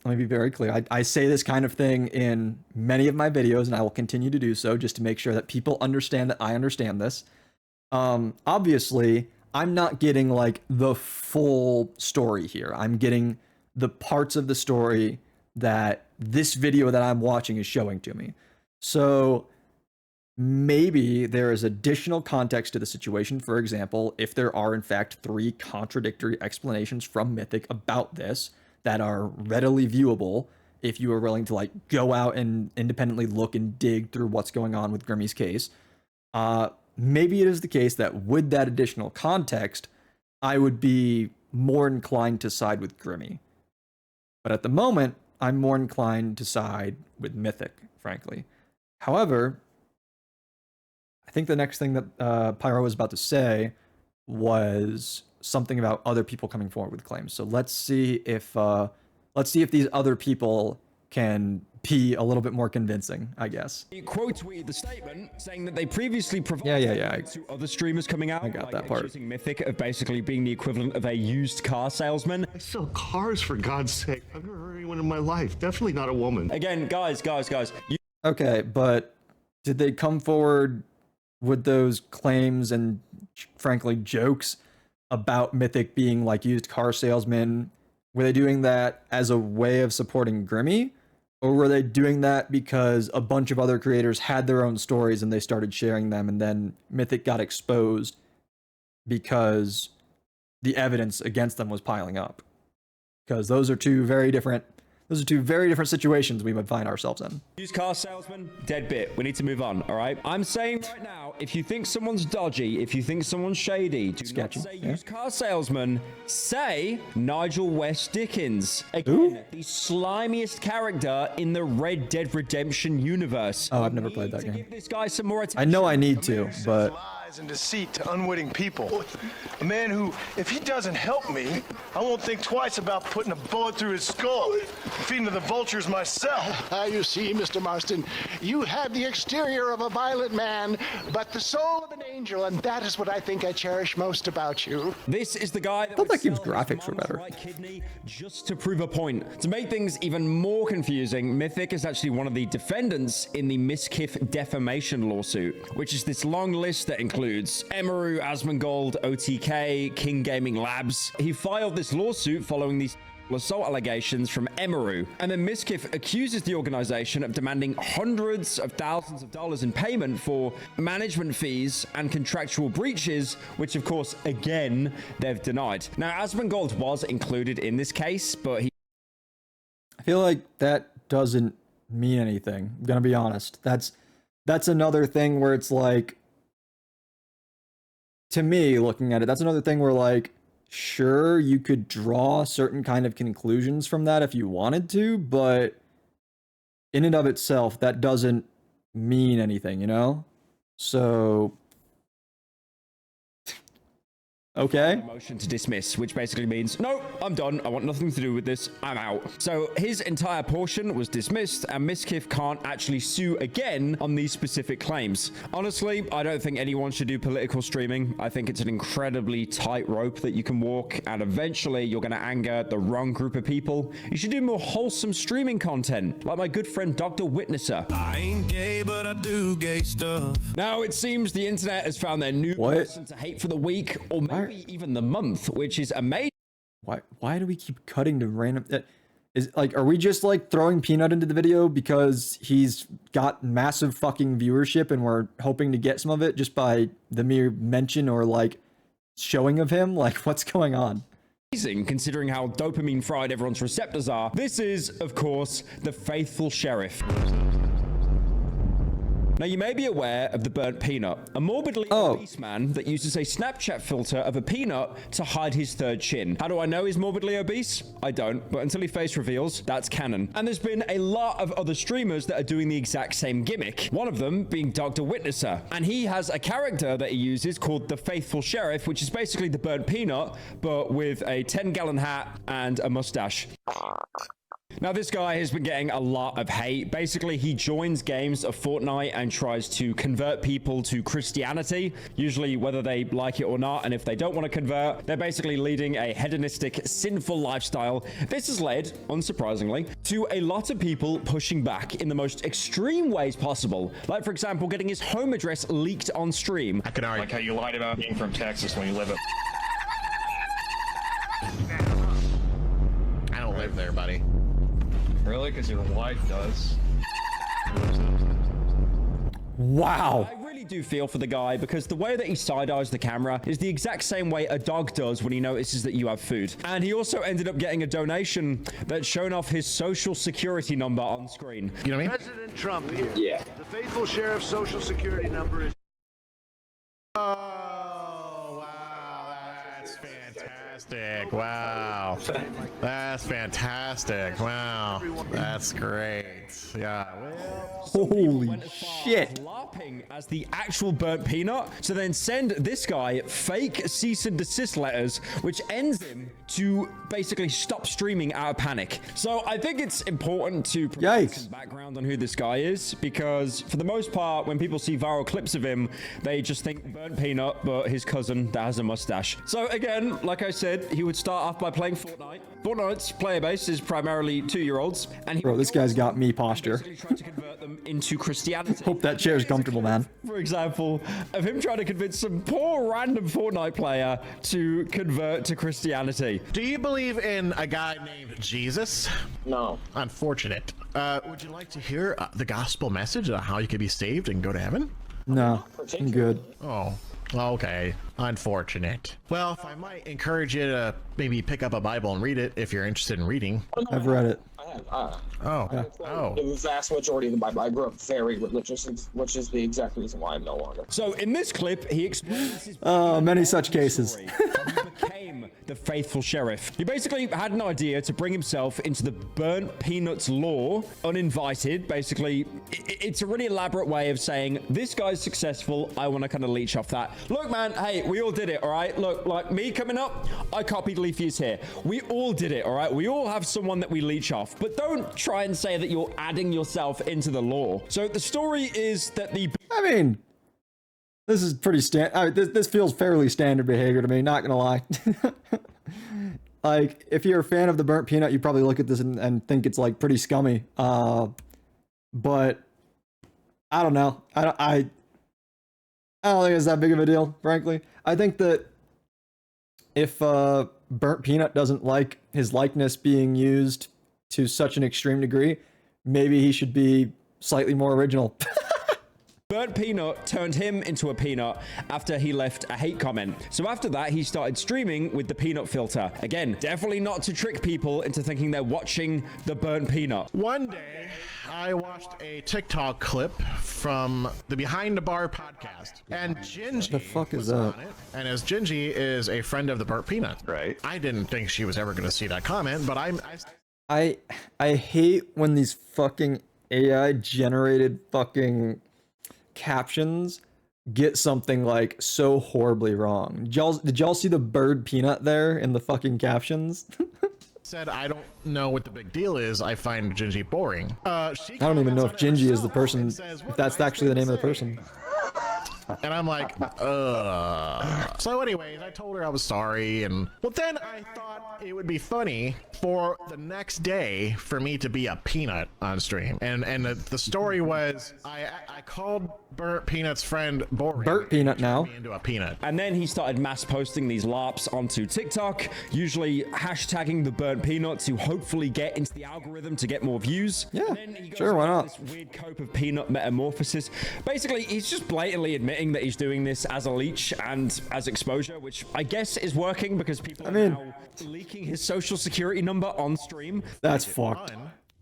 let me be very clear. I say this kind of thing in many of my videos, and I will continue to do so just to make sure that people understand that I understand this. Obviously, I'm not getting like the full story here. I'm getting the parts of the story that this video that I'm watching is showing to me. So maybe there is additional context to the situation. For example, if there are in fact 3 contradictory explanations from Mythic about this that are readily viewable, if you are willing to like go out and independently look and dig through what's going on with Grimmy's case, maybe it is the case that with that additional context, I would be more inclined to side with Grimmy. But at the moment, I'm more inclined to side with Mythic, frankly. However, I think the next thing that Pyro was about to say was something about other people coming forward with claims. So let's see if these other people can be a little bit more convincing, I guess. He quote tweeted the statement saying that they previously provided to other streamers coming out. I got that part. Accusing Mythic of basically being the equivalent of a used car salesman. I sell cars, for God's sake. I've never heard anyone in my life. Definitely not a woman. Again, guys. Okay, but did they come forward with those claims and frankly jokes about Mythic being like used car salesmen? Were they doing that as a way of supporting Grimmy? Or were they doing that because a bunch of other creators had their own stories and they started sharing them, and then Mythic got exposed because the evidence against them was piling up? Because those are two very different situations we would find ourselves in. Used car salesman, dead bit. We need to move on, all right? I'm saying right now, if you think someone's dodgy, if you think someone's shady, do sketchy, not say used car salesman, say Nigel West Dickens. Again, the slimiest character in the Red Dead Redemption universe. Oh, I've never played that game. Give this guy some more attention. I know I need to, but... and deceit to unwitting people. A man who, if he doesn't help me, I won't think twice about putting a bullet through his skull, feeding to the vultures myself. You see, Mr. Marston, you have the exterior of a violent man, but the soul of an angel, and that is what I think I cherish most about you. This is the guy that I thought that game's graphics were better. Right kidney just to prove a point. To make things even more confusing, Mythic is actually one of the defendants in the Miskiff defamation lawsuit, which is this long list that includes Emaru, Asmongold, OTK, King Gaming Labs. He filed this lawsuit following these assault allegations from Emaru. And then Miskiff accuses the organization of demanding hundreds of thousands of dollars in payment for management fees and contractual breaches, which of course, again, they've denied. Now, Asmongold was included in this case, but he... I feel like that doesn't mean anything. I'm gonna be honest. That's another thing where it's like, to me, looking at it, that's another thing where like, sure, you could draw certain kind of conclusions from that if you wanted to, but in and of itself, that doesn't mean anything, you know? So, okay. Motion to dismiss, which basically means, no, I'm done. I want nothing to do with this. I'm out. So his entire portion was dismissed, and Miskiff can't actually sue again on these specific claims. Honestly, I don't think anyone should do political streaming. I think it's an incredibly tight rope that you can walk, and eventually you're going to anger the wrong group of people. You should do more wholesome streaming content, like my good friend Dr. Witnesser. I ain't gay, but I do gay stuff. Now, it seems the internet has found their new person to hate for the week, or maybe even the month, which is amazing. Why do we keep cutting to random? Is like, are we just like throwing Peanut into the video because he's got massive fucking viewership and we're hoping to get some of it just by the mere mention or like showing of him? Like, what's going on? Considering how dopamine fried everyone's receptors are. This is, of course, the faithful sheriff. Now, you may be aware of the burnt peanut, a morbidly obese man that uses a Snapchat filter of a peanut to hide his third chin. How do I know he's morbidly obese? I don't, but until his face reveals, that's canon. And there's been a lot of other streamers that are doing the exact same gimmick, one of them being Dr. Witnesser. And he has a character that he uses called the Faithful Sheriff, which is basically the burnt peanut, but with a 10-gallon hat and a mustache. Now, this guy has been getting a lot of hate. Basically, he joins games of Fortnite and tries to convert people to Christianity, usually whether they like it or not. And if they don't want to convert, they're basically leading a hedonistic, sinful lifestyle. This has led, unsurprisingly, to a lot of people pushing back in the most extreme ways possible. Like, for example, getting his home address leaked on stream. I can argue. Like how you lied about being from Texas when you live in... I don't live there, buddy. Really? Because your wife does. Wow. I really do feel for the guy because the way that he side-eyes the camera is the exact same way a dog does when he notices that you have food. And he also ended up getting a donation that's shown off his social security number on screen. You know what I mean? President Trump here. Yeah. The faithful sheriff's social security number is... Oh, wow, that's fantastic. Wow. That's fantastic. Wow. That's great. Yeah. Well, Holy shit. Laughing as the actual burnt peanut to then send this guy fake cease and desist letters, which ends him to basically stop streaming out of panic. So I think it's important to provide some background on who this guy is, because for the most part, when people see viral clips of him, they just think burnt peanut, but his cousin that has a mustache. So again, like I said, he would start off by playing Fortnite. Fortnite's player base is primarily 2-year-olds, and Bro, this guy's got me posture. Trying to convert them into Christianity. Hope that chair's comfortable, man. For example, of him trying to convince some poor random Fortnite player to convert to Christianity. do you believe in a guy named Jesus? No. Unfortunate. Would you like to hear the gospel message of how you could be saved and go to heaven? No, I'm good. Oh, okay. Unfortunate. Well, if I might encourage you to maybe pick up a Bible and read it if you're interested in reading. I've read it. Oh. The vast majority of the Bible. I grew up very religious, which is the exact reason why I'm no longer. So in this clip, he explains his many such cases. He became the faithful sheriff. He basically had an idea to bring himself into the burnt peanuts law uninvited. Basically, it's a really elaborate way of saying, this guy's successful, I want to kind of leech off that. Look, man, hey, we all did it, all right? Look, like me coming up, I copied Leafy's here. We all did it, all right? We all have someone that we leech off, but don't try and say that you're adding yourself into the law. So the story is that I mean, this is pretty this feels fairly standard behavior to me, not gonna lie. Like, if you're a fan of the burnt peanut, you probably look at this and think it's like pretty scummy. But I don't know. I don't think it's that big of a deal, frankly. I think that if Burnt Peanut doesn't like his likeness being used to such an extreme degree, maybe he should be slightly more original. Burnt Peanut turned him into a peanut after he left a hate comment. So after that, he started streaming with the peanut filter. Again, definitely not to trick people into thinking they're watching the Burnt Peanut. One day, I watched a TikTok clip from the Behind the Bar podcast, and Gingy the fuck is was that? on it. And as Gingy is a friend of the Burnt Peanut, right? I didn't think she was ever going to see that comment, but I hate when these fucking AI generated fucking captions get something like so horribly wrong. Did y'all see the bird peanut there in the fucking captions? said I don't know what the big deal is. I find Gingy boring. I don't even know if Gingy is the person, if that's actually the name of the person. And I'm like, So anyways, I told her I was sorry, and well, then I thought it would be funny for the next day for me to be a peanut on stream. And the story was I called Burnt Peanut's friend boring. Burnt Peanut now. Into a peanut. And then he started mass posting these LARPs onto TikTok, usually hashtagging the Burnt Peanut to hopefully get into the algorithm to get more views. Yeah, and then he goes sure, why not? This weird cope of peanut metamorphosis. Basically, he's just blatantly admitting that he's doing this as a leech and as exposure, which I guess is working because people are now leaking his social security number on stream. That's fucked.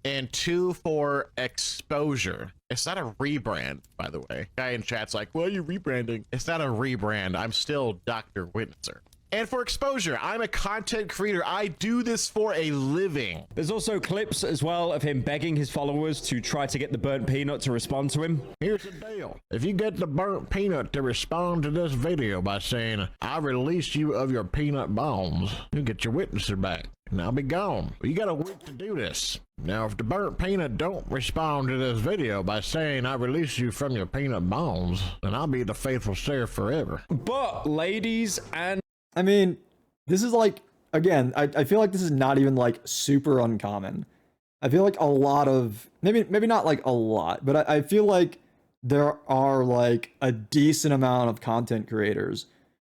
And 2 for exposure. It's not a rebrand, by the way. Guy in chat's like, well, you're rebranding. It's not a rebrand. I'm still Dr. Witnesser. And for exposure, I'm a content creator. I do this for a living. There's also clips as well of him begging his followers to try to get the Burnt Peanut to respond to him. Here's the deal. If you get the Burnt Peanut to respond to this video by saying, I release you of your peanut bones, you get your witnesser back. And I'll be gone. You got a week to do this. Now, if the Burnt Peanut don't respond to this video by saying I release you from your peanut bones, then I'll be the faithful sheriff forever. But, ladies and... I mean, this is like, again, I feel like this is not even like super uncommon. I feel like a lot of, maybe not like a lot, but I feel like there are like a decent amount of content creators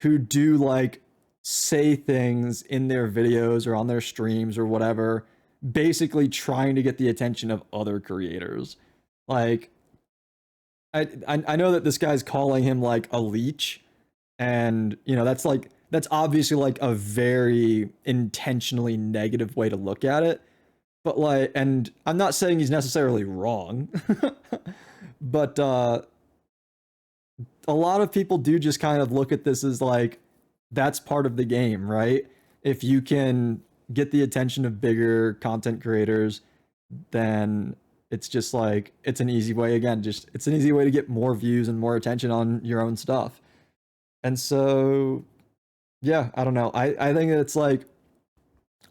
who do like say things in their videos or on their streams or whatever, basically trying to get the attention of other creators. Like, I know that this guy's calling him like a leech, and you know, that's obviously like a very intentionally negative way to look at it. But like, and I'm not saying he's necessarily wrong, but a lot of people do just kind of look at this as like, that's part of the game, right? If you can get the attention of bigger content creators, then it's just like, it's an easy way, again, just, it's an easy way to get more views and more attention on your own stuff. And so, yeah, I don't know. I think it's like,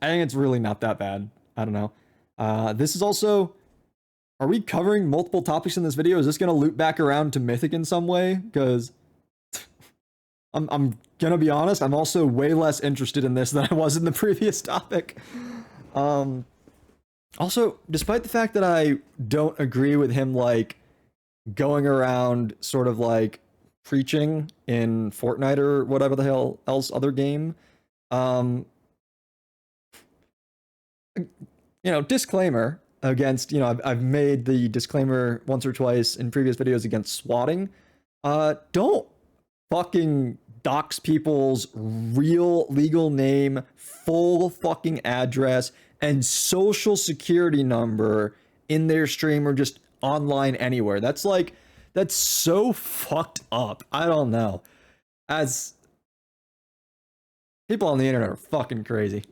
I think it's really not that bad. I don't know. This is also, are we covering multiple topics in this video? Is this going to loop back around to Mythic in some way? Because I'm going to be honest, I'm also way less interested in this than I was in the previous topic. Also, despite the fact that I don't agree with him, like, going around sort of like preaching in Fortnite or whatever the hell else other game, you know, disclaimer against, you know, I've made the disclaimer once or twice in previous videos against swatting. Don't fucking dox people's real legal name, full fucking address, and social security number in their stream or just online anywhere. That's like, that's so fucked up. I don't know. As people on the internet are fucking crazy.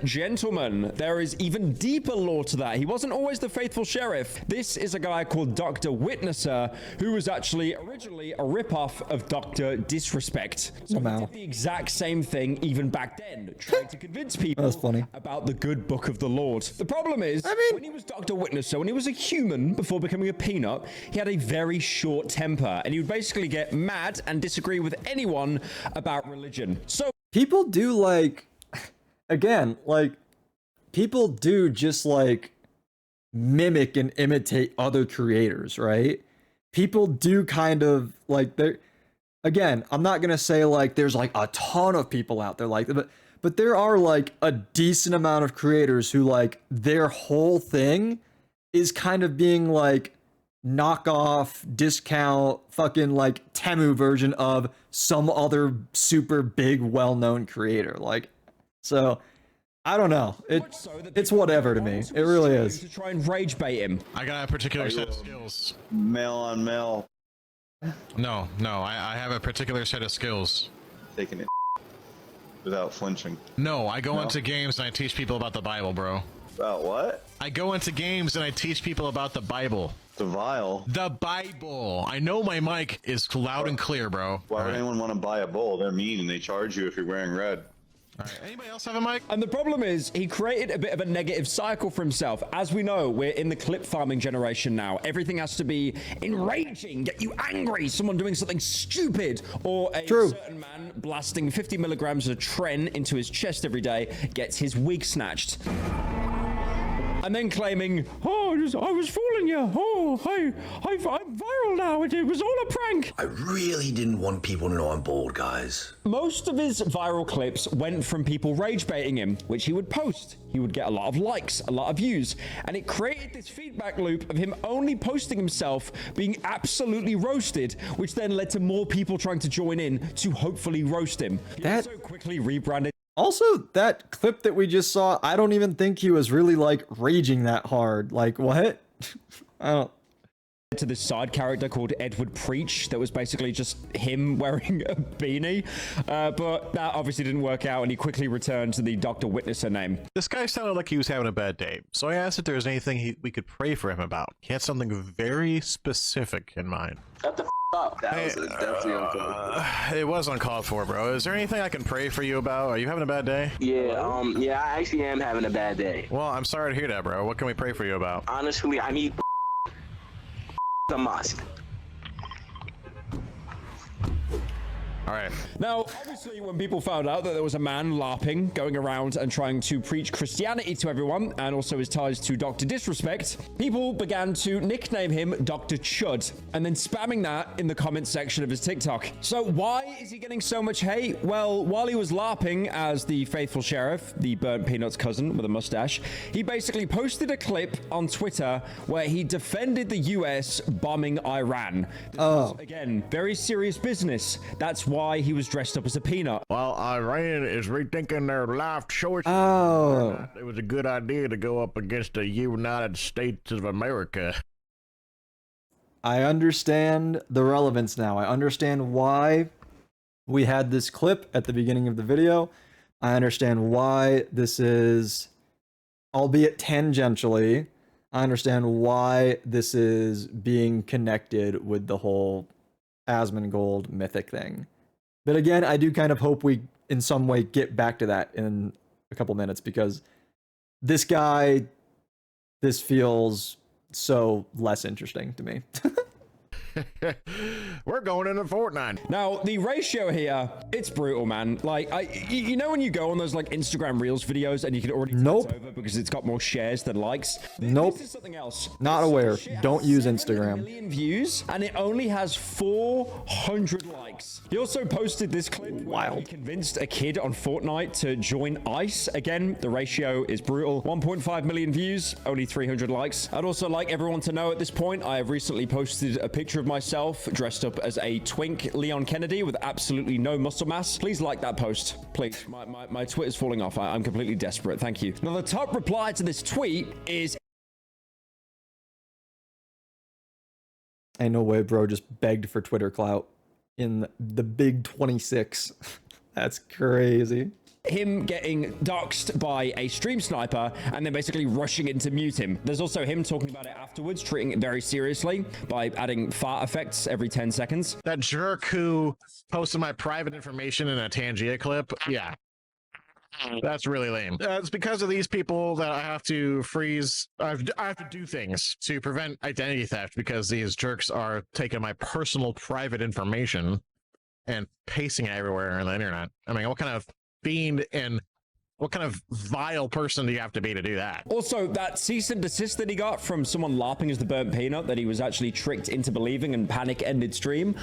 Gentlemen, there is even deeper lore to that. He wasn't always the faithful sheriff. This is a guy called Dr. Witnesser, who was actually originally a ripoff of Dr. Disrespect. So he did the exact same thing even back then, trying to convince people about the good book of the Lord. The problem is, when he was Dr. Witnesser, when he was a human before becoming a peanut, he had a very short temper, and he would basically get mad and disagree with anyone about religion. So people do like, again, like, people do just like mimic and imitate other creators, right? People do kind of like, they're, again, I'm not gonna say like there's like a ton of people out there like that, but there are like a decent amount of creators who like their whole thing is kind of being like knockoff, discount, fucking like Temu version of some other super big, well-known creator. Like, so I don't know. It's whatever to me. It really is. To try and rage bait him. I got a particular set of skills. Male on male. No, I have a particular set of skills. Taking it without flinching. No, I go into games and I teach people about the Bible, bro. About what? I go into games and I teach people about the Bible. The vial. The Bible. I know my mic is loud and clear, bro. Why would anyone want to buy a bowl? They're mean and they charge you if you're wearing red. All right. Anybody else have a mic? And the problem is, he created a bit of a negative cycle for himself. As we know, we're in the clip farming generation now. Everything has to be enraging, get you angry, someone doing something stupid, or a certain man blasting 50 milligrams of tren into his chest every day gets his wig snatched. And then claiming, oh, I was fooling you. Oh, I'm viral now. It was all a prank. I really didn't want people to know I'm bald, guys. Most of his viral clips went from people rage baiting him, which he would post. He would get a lot of likes, a lot of views, and it created this feedback loop of him only posting himself being absolutely roasted, which then led to more people trying to join in to hopefully roast him. He also quickly rebranded. Also, that clip that we just saw, I don't even think he was really like raging that hard. Like, what? I don't. To this side character called Edward Preach that was basically just him wearing a beanie, but that obviously didn't work out, and he quickly returned to the Dr. Witnesser name. This guy sounded like he was having a bad day, so I asked if there was anything we could pray for him about. He had something very specific in mind. Shut the f up. That was definitely uncalled for. It was uncalled for, bro. Is there anything I can pray for you about? Are you having a bad day? Yeah, yeah, I actually am having a bad day. Well, I'm sorry to hear that, bro. What can we pray for you about? Honestly, I need the mosque. All right. Now, obviously, when people found out that there was a man LARPing, going around and trying to preach Christianity to everyone, and also his ties to Dr. Disrespect, people began to nickname him Dr. Chud, and then spamming that in the comment section of his TikTok. So why is he getting so much hate? Well, while he was LARPing as the faithful sheriff, the burnt peanuts cousin with a mustache, he basically posted a clip on Twitter where he defended the US bombing Iran. This was, again, very serious business. That's why he was dressed up as a peanut. Well, Iran is rethinking their life choices. Oh. It was a good idea to go up against the United States of America. I understand the relevance now. I understand why we had this clip at the beginning of the video. I understand why this is, albeit tangentially, I understand why this is being connected with the whole Asmongold Mythic thing. But again, I do kind of hope we, in some way, get back to that in a couple minutes, because this guy, this feels so less interesting to me. We're going into Fortnite. Now, the ratio here, it's brutal, man. Like, you know when you go on those like Instagram Reels videos and you can already tell it's over because it's got more shares than likes? This is something else. Not aware. Don't use Instagram. Million views, and it only has 400 likes. He also posted this clip where he convinced a kid on Fortnite to join ICE. Again, the ratio is brutal. 1.5 million views, only 300 likes. I'd also like everyone to know at this point, I have recently posted a picture of myself dressed up as a twink Leon Kennedy with absolutely no muscle mass. Please like that post, please. My Twitter's falling off. I'm completely desperate. Thank you. Now, the top reply to this tweet is, Ain't no way, bro. Just begged for Twitter clout in the big 26. That's crazy. Him getting doxxed by a stream sniper and then basically rushing in to mute him. There's also him talking about it afterwards, treating it very seriously by adding fart effects every 10 seconds. That jerk who posted my private information in a Tangia clip, yeah. That's really lame. It's because of these people that I have to freeze. I have to do things to prevent identity theft, because these jerks are taking my personal private information and pasting it everywhere on the internet. I mean, what kind of fiend and What kind of vile person do you have to be to do that? Also, that cease and desist that he got from someone LARPing as the burnt peanut that he was actually tricked into believing and panic ended stream.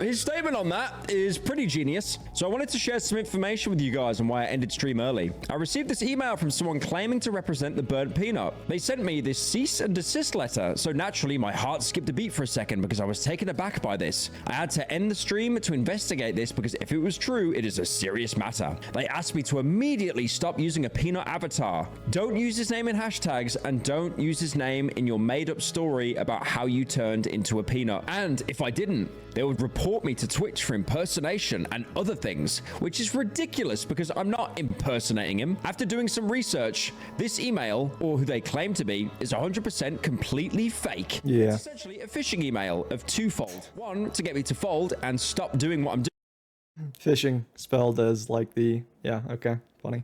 His statement on that is pretty genius. So I wanted to share some information with you guys on why I ended stream early. I received this email from someone claiming to represent the burnt peanut. They sent me this cease and desist letter. So naturally, my heart skipped a beat for a second because I was taken aback by this. I had to end the stream to investigate this because if it was true, it is a serious matter. They asked me to immediately stop using a peanut avatar. Don't use his name in hashtags and don't use his name in your made-up story about how you turned into a peanut. And if I didn't, they would report me to Twitch for impersonation and other things, which is ridiculous because I'm not impersonating him. After doing some research, this email, or who they claim to be, is 100% completely fake. Yeah. It's essentially a phishing email of twofold. One, to get me to fold and stop doing what I'm doing. Phishing spelled as like the, yeah, okay, funny.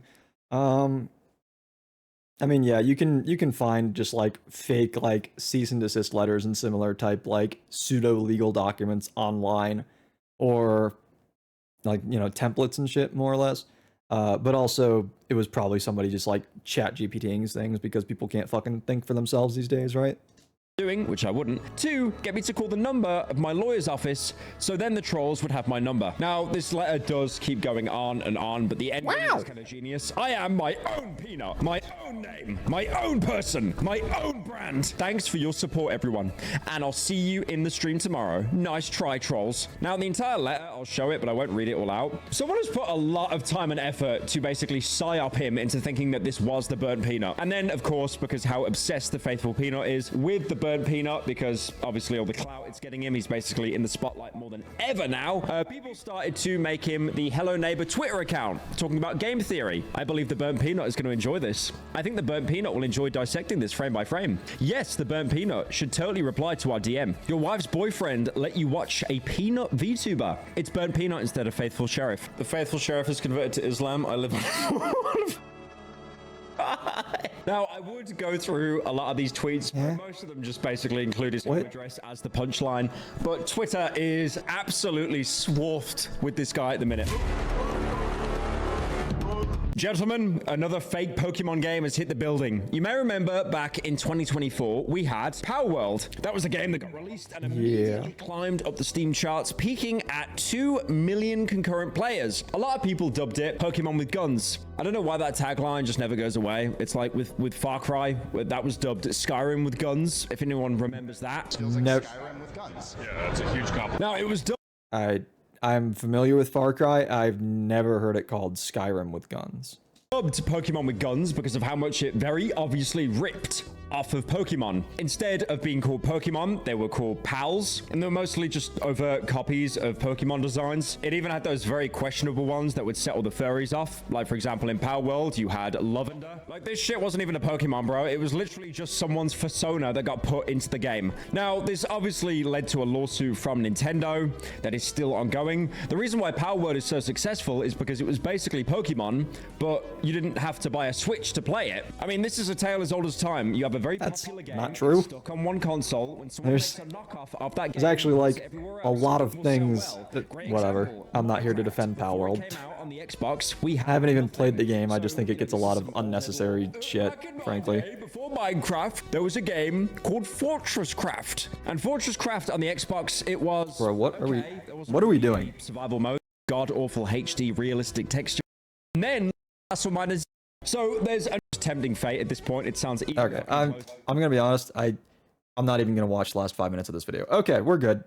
I mean, yeah, you can find just like fake like cease and desist letters and similar type like pseudo legal documents online, or like, you know, templates and shit more or less. But also it was probably somebody just like chat GPTing things because people can't fucking think for themselves these days, right? Doing, which I wouldn't. Two, get me to call the number of my lawyer's office, so then the trolls would have my number. Now, this letter does keep going on, but the ending is kind of genius. I am my own peanut, my own name, my own person, my own brand. Thanks for your support, everyone. And I'll see you in the stream tomorrow. Nice try, trolls. Now, the entire letter, I'll show it, but I won't read it all out. Someone has put a lot of time and effort to basically psyop him into thinking that this was the burnt peanut. And then, of course, because how obsessed the faithful peanut is with the burnt peanut, because obviously all the clout it's getting him, he's basically in the spotlight more than ever now. People started to make him the Hello Neighbor Twitter account, talking about game theory. I believe the burnt peanut is going to enjoy this. I think the burnt peanut will enjoy dissecting this frame by frame. Yes, the burnt peanut should totally reply to our DM. Your wife's boyfriend let you watch a peanut VTuber. It's burnt peanut instead of faithful sheriff. The faithful sheriff is converted to Islam. I live on Now, I would go through a lot of these tweets, but most of them just basically include his email address as the punchline. But Twitter is absolutely swamped with this guy at the minute. Gentlemen, another fake Pokemon game has hit the building. You may remember back in 2024, we had Power World. That was a game that got released and immediately climbed up the Steam charts, peaking at 2 million concurrent players. A lot of people dubbed it Pokemon with guns. I don't know why that tagline just never goes away. It's like with Far Cry, that was dubbed Skyrim with guns, if anyone remembers that. No. Skyrim with guns. Yeah, that's a huge compliment. Now, it was dubbed I'm familiar with Far Cry. I've never heard it called Skyrim with guns. Pokemon with guns because of how much it very obviously ripped off of Pokemon. Instead of being called Pokemon, they were called Pals, and they were mostly just overt copies of Pokemon designs. It even had those very questionable ones that would set all the furries off. Like, for example, in Power World, you had Lavender. Like, this shit wasn't even a Pokemon, bro. It was literally just someone's persona that got put into the game. Now, this obviously led to a lawsuit from Nintendo that is still ongoing. The reason why Power World is so successful is because it was basically Pokemon, but you didn't have to buy a Switch to play it. I mean, this is a tale as old as time. You have a very popular game not true. stuck on one console. When someone makes a knockoff of that game, There's actually like everywhere a else, lot of it will things sell well. that, Great whatever. example, I'm not here to defend Power World. came out on the Xbox, we I haven't even played the game. I just think it gets a lot of unnecessary shit, frankly. Before Minecraft, there was a game called Fortress Craft. And Fortress Craft on the Xbox, it was... Bro, what are we doing? Survival mode, god-awful HD realistic texture. And then, Asmon. So there's a tempting fate at this point. It sounds easy. Okay, I'm gonna be honest. I'm not even gonna watch the last 5 minutes of this video. Okay, we're good.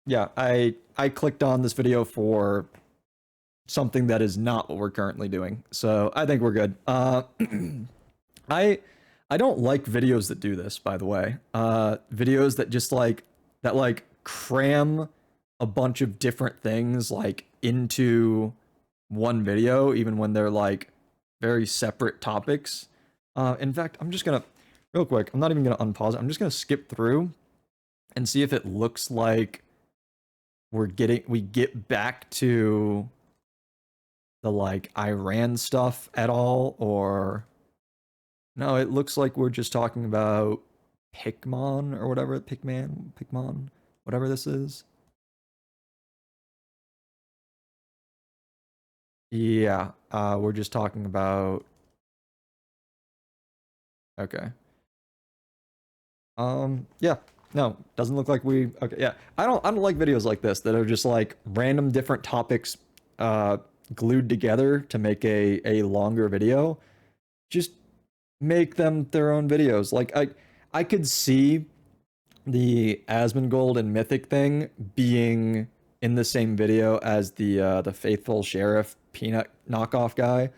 Yeah, I clicked on this video for something that is not what we're currently doing, so I think we're good. I don't like videos that do this, by the way. Videos that just like cram a bunch of different things like into one video, even when they're like very separate topics. In fact, I'm just gonna, real quick, I'm not even gonna unpause it. I'm just gonna skip through and see if it looks like we get back to the like Iran stuff at all, or no, it looks like we're just talking about Pikmin or whatever, Pikmin, whatever this is. Yeah, we're just talking about. Okay. Yeah. No, doesn't look like we. Okay, yeah. I don't like videos like this that are just like random different topics, glued together to make a longer video. Just make them their own videos. Like I could see the Asmongold and Mythic thing being in the same video as the faithful sheriff peanut knockoff guy.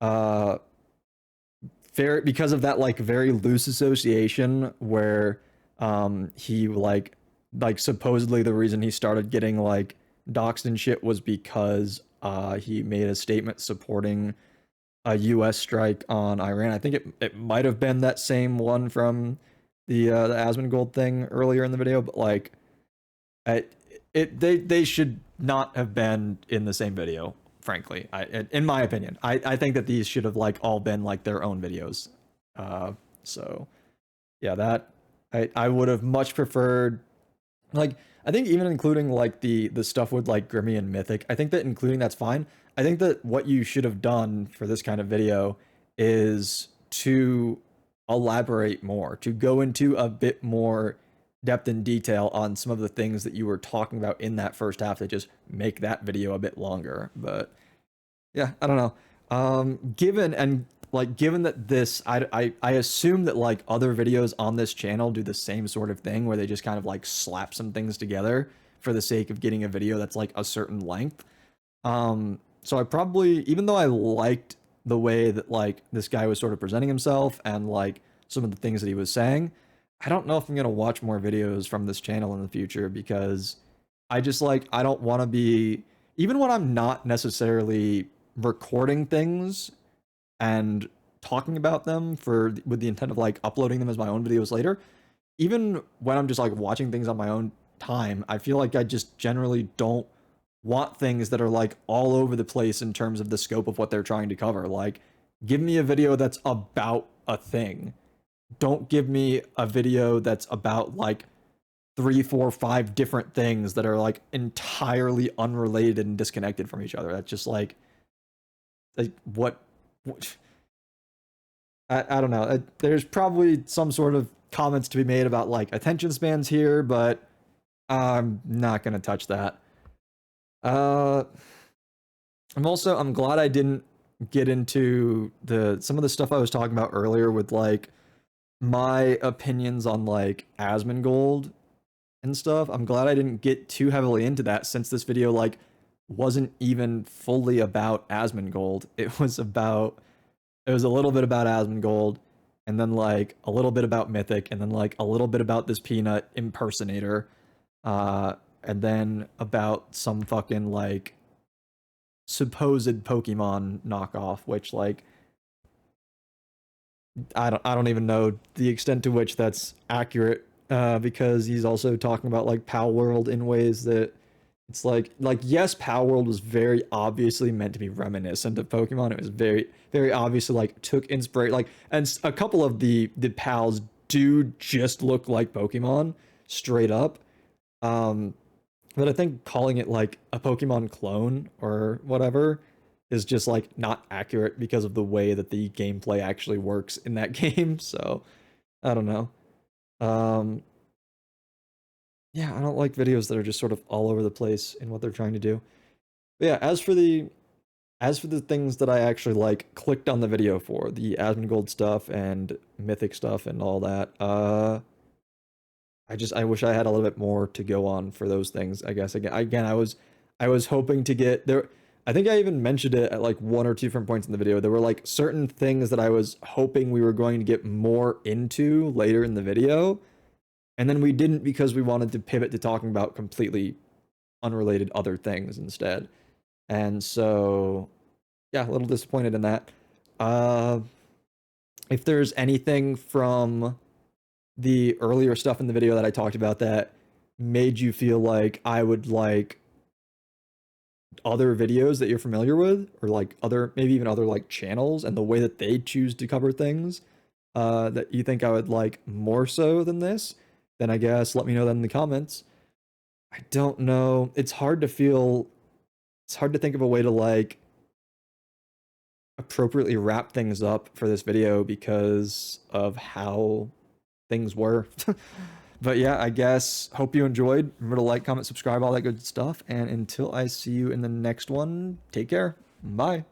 Uh, Fair because of that like very loose association where he like supposedly the reason he started getting like doxxed and shit was because he made a statement supporting a US strike on Iran. I think it might have been that same one from the Asmongold thing earlier in the video, but like I, they should not have been in the same video, frankly. In my opinion, I think that these should have like all been like their own videos. So yeah, that I would have much preferred. Like I think even including like the stuff with like Grimmy and Mythic, I think that including that's fine. I think that what you should have done for this kind of video is to elaborate more, to go into a bit more depth and detail on some of the things that you were talking about in that first half that just make that video a bit longer. But yeah, I don't know. Given that this, I assume that like other videos on this channel do the same sort of thing where they just kind of like slap some things together for the sake of getting a video that's like a certain length. So I probably, even though I liked the way that like this guy was sort of presenting himself and like some of the things that he was saying, I don't know if I'm gonna watch more videos from this channel in the future because I just like I don't want to be, even when I'm not necessarily recording things and talking about them for with the intent of like uploading them as my own videos later, even when I'm just like watching things on my own time, I feel like I just generally don't want things that are like all over the place in terms of the scope of what they're trying to cover. Like, give me a video that's about a thing. Don't give me a video that's about like 3, 4, 5 different things that are like entirely unrelated and disconnected from each other. That's just like what I don't know. There's probably some sort of comments to be made about like attention spans here, but I'm not gonna touch that. I'm glad I didn't get into some of the stuff I was talking about earlier with like my opinions on like Asmongold and stuff. I'm glad I didn't get too heavily into that since this video like wasn't even fully about Asmongold. It was a little bit about Asmongold and then like a little bit about Mythic and then like a little bit about this peanut impersonator. And then about some fucking like supposed Pokemon knockoff, which like I don't even know the extent to which that's accurate, because he's also talking about like Pal World in ways that it's like yes, Pal World was very obviously meant to be reminiscent of Pokemon. It was very obviously like took inspiration, like, and a couple of the pals do just look like Pokemon straight up. But I think calling it like a Pokemon clone or whatever is just like not accurate because of the way that the gameplay actually works in that game. So I don't know. Yeah, I don't like videos that are just sort of all over the place in what they're trying to do. But yeah, as for the things that I actually like clicked on the video for, the Asmongold stuff and Mythic stuff and all that, I wish I had a little bit more to go on for those things. I guess again I was hoping to get there. I think I even mentioned it at like 1 or 2 different points in the video. There were like certain things that I was hoping we were going to get more into later in the video, and then we didn't because we wanted to pivot to talking about completely unrelated other things instead. And so yeah, a little disappointed in that. If there's anything from the earlier stuff in the video that I talked about that made you feel like I would like other videos that you're familiar with, or like other, maybe even other like channels and the way that they choose to cover things, that you think I would like more so than this, then I guess let me know that in the comments. I don't know. It's hard to think of a way to like appropriately wrap things up for this video because of how things were. But yeah, I guess hope you enjoyed. Remember to like, comment, subscribe, all that good stuff. And until I see you in the next one, take care. Bye.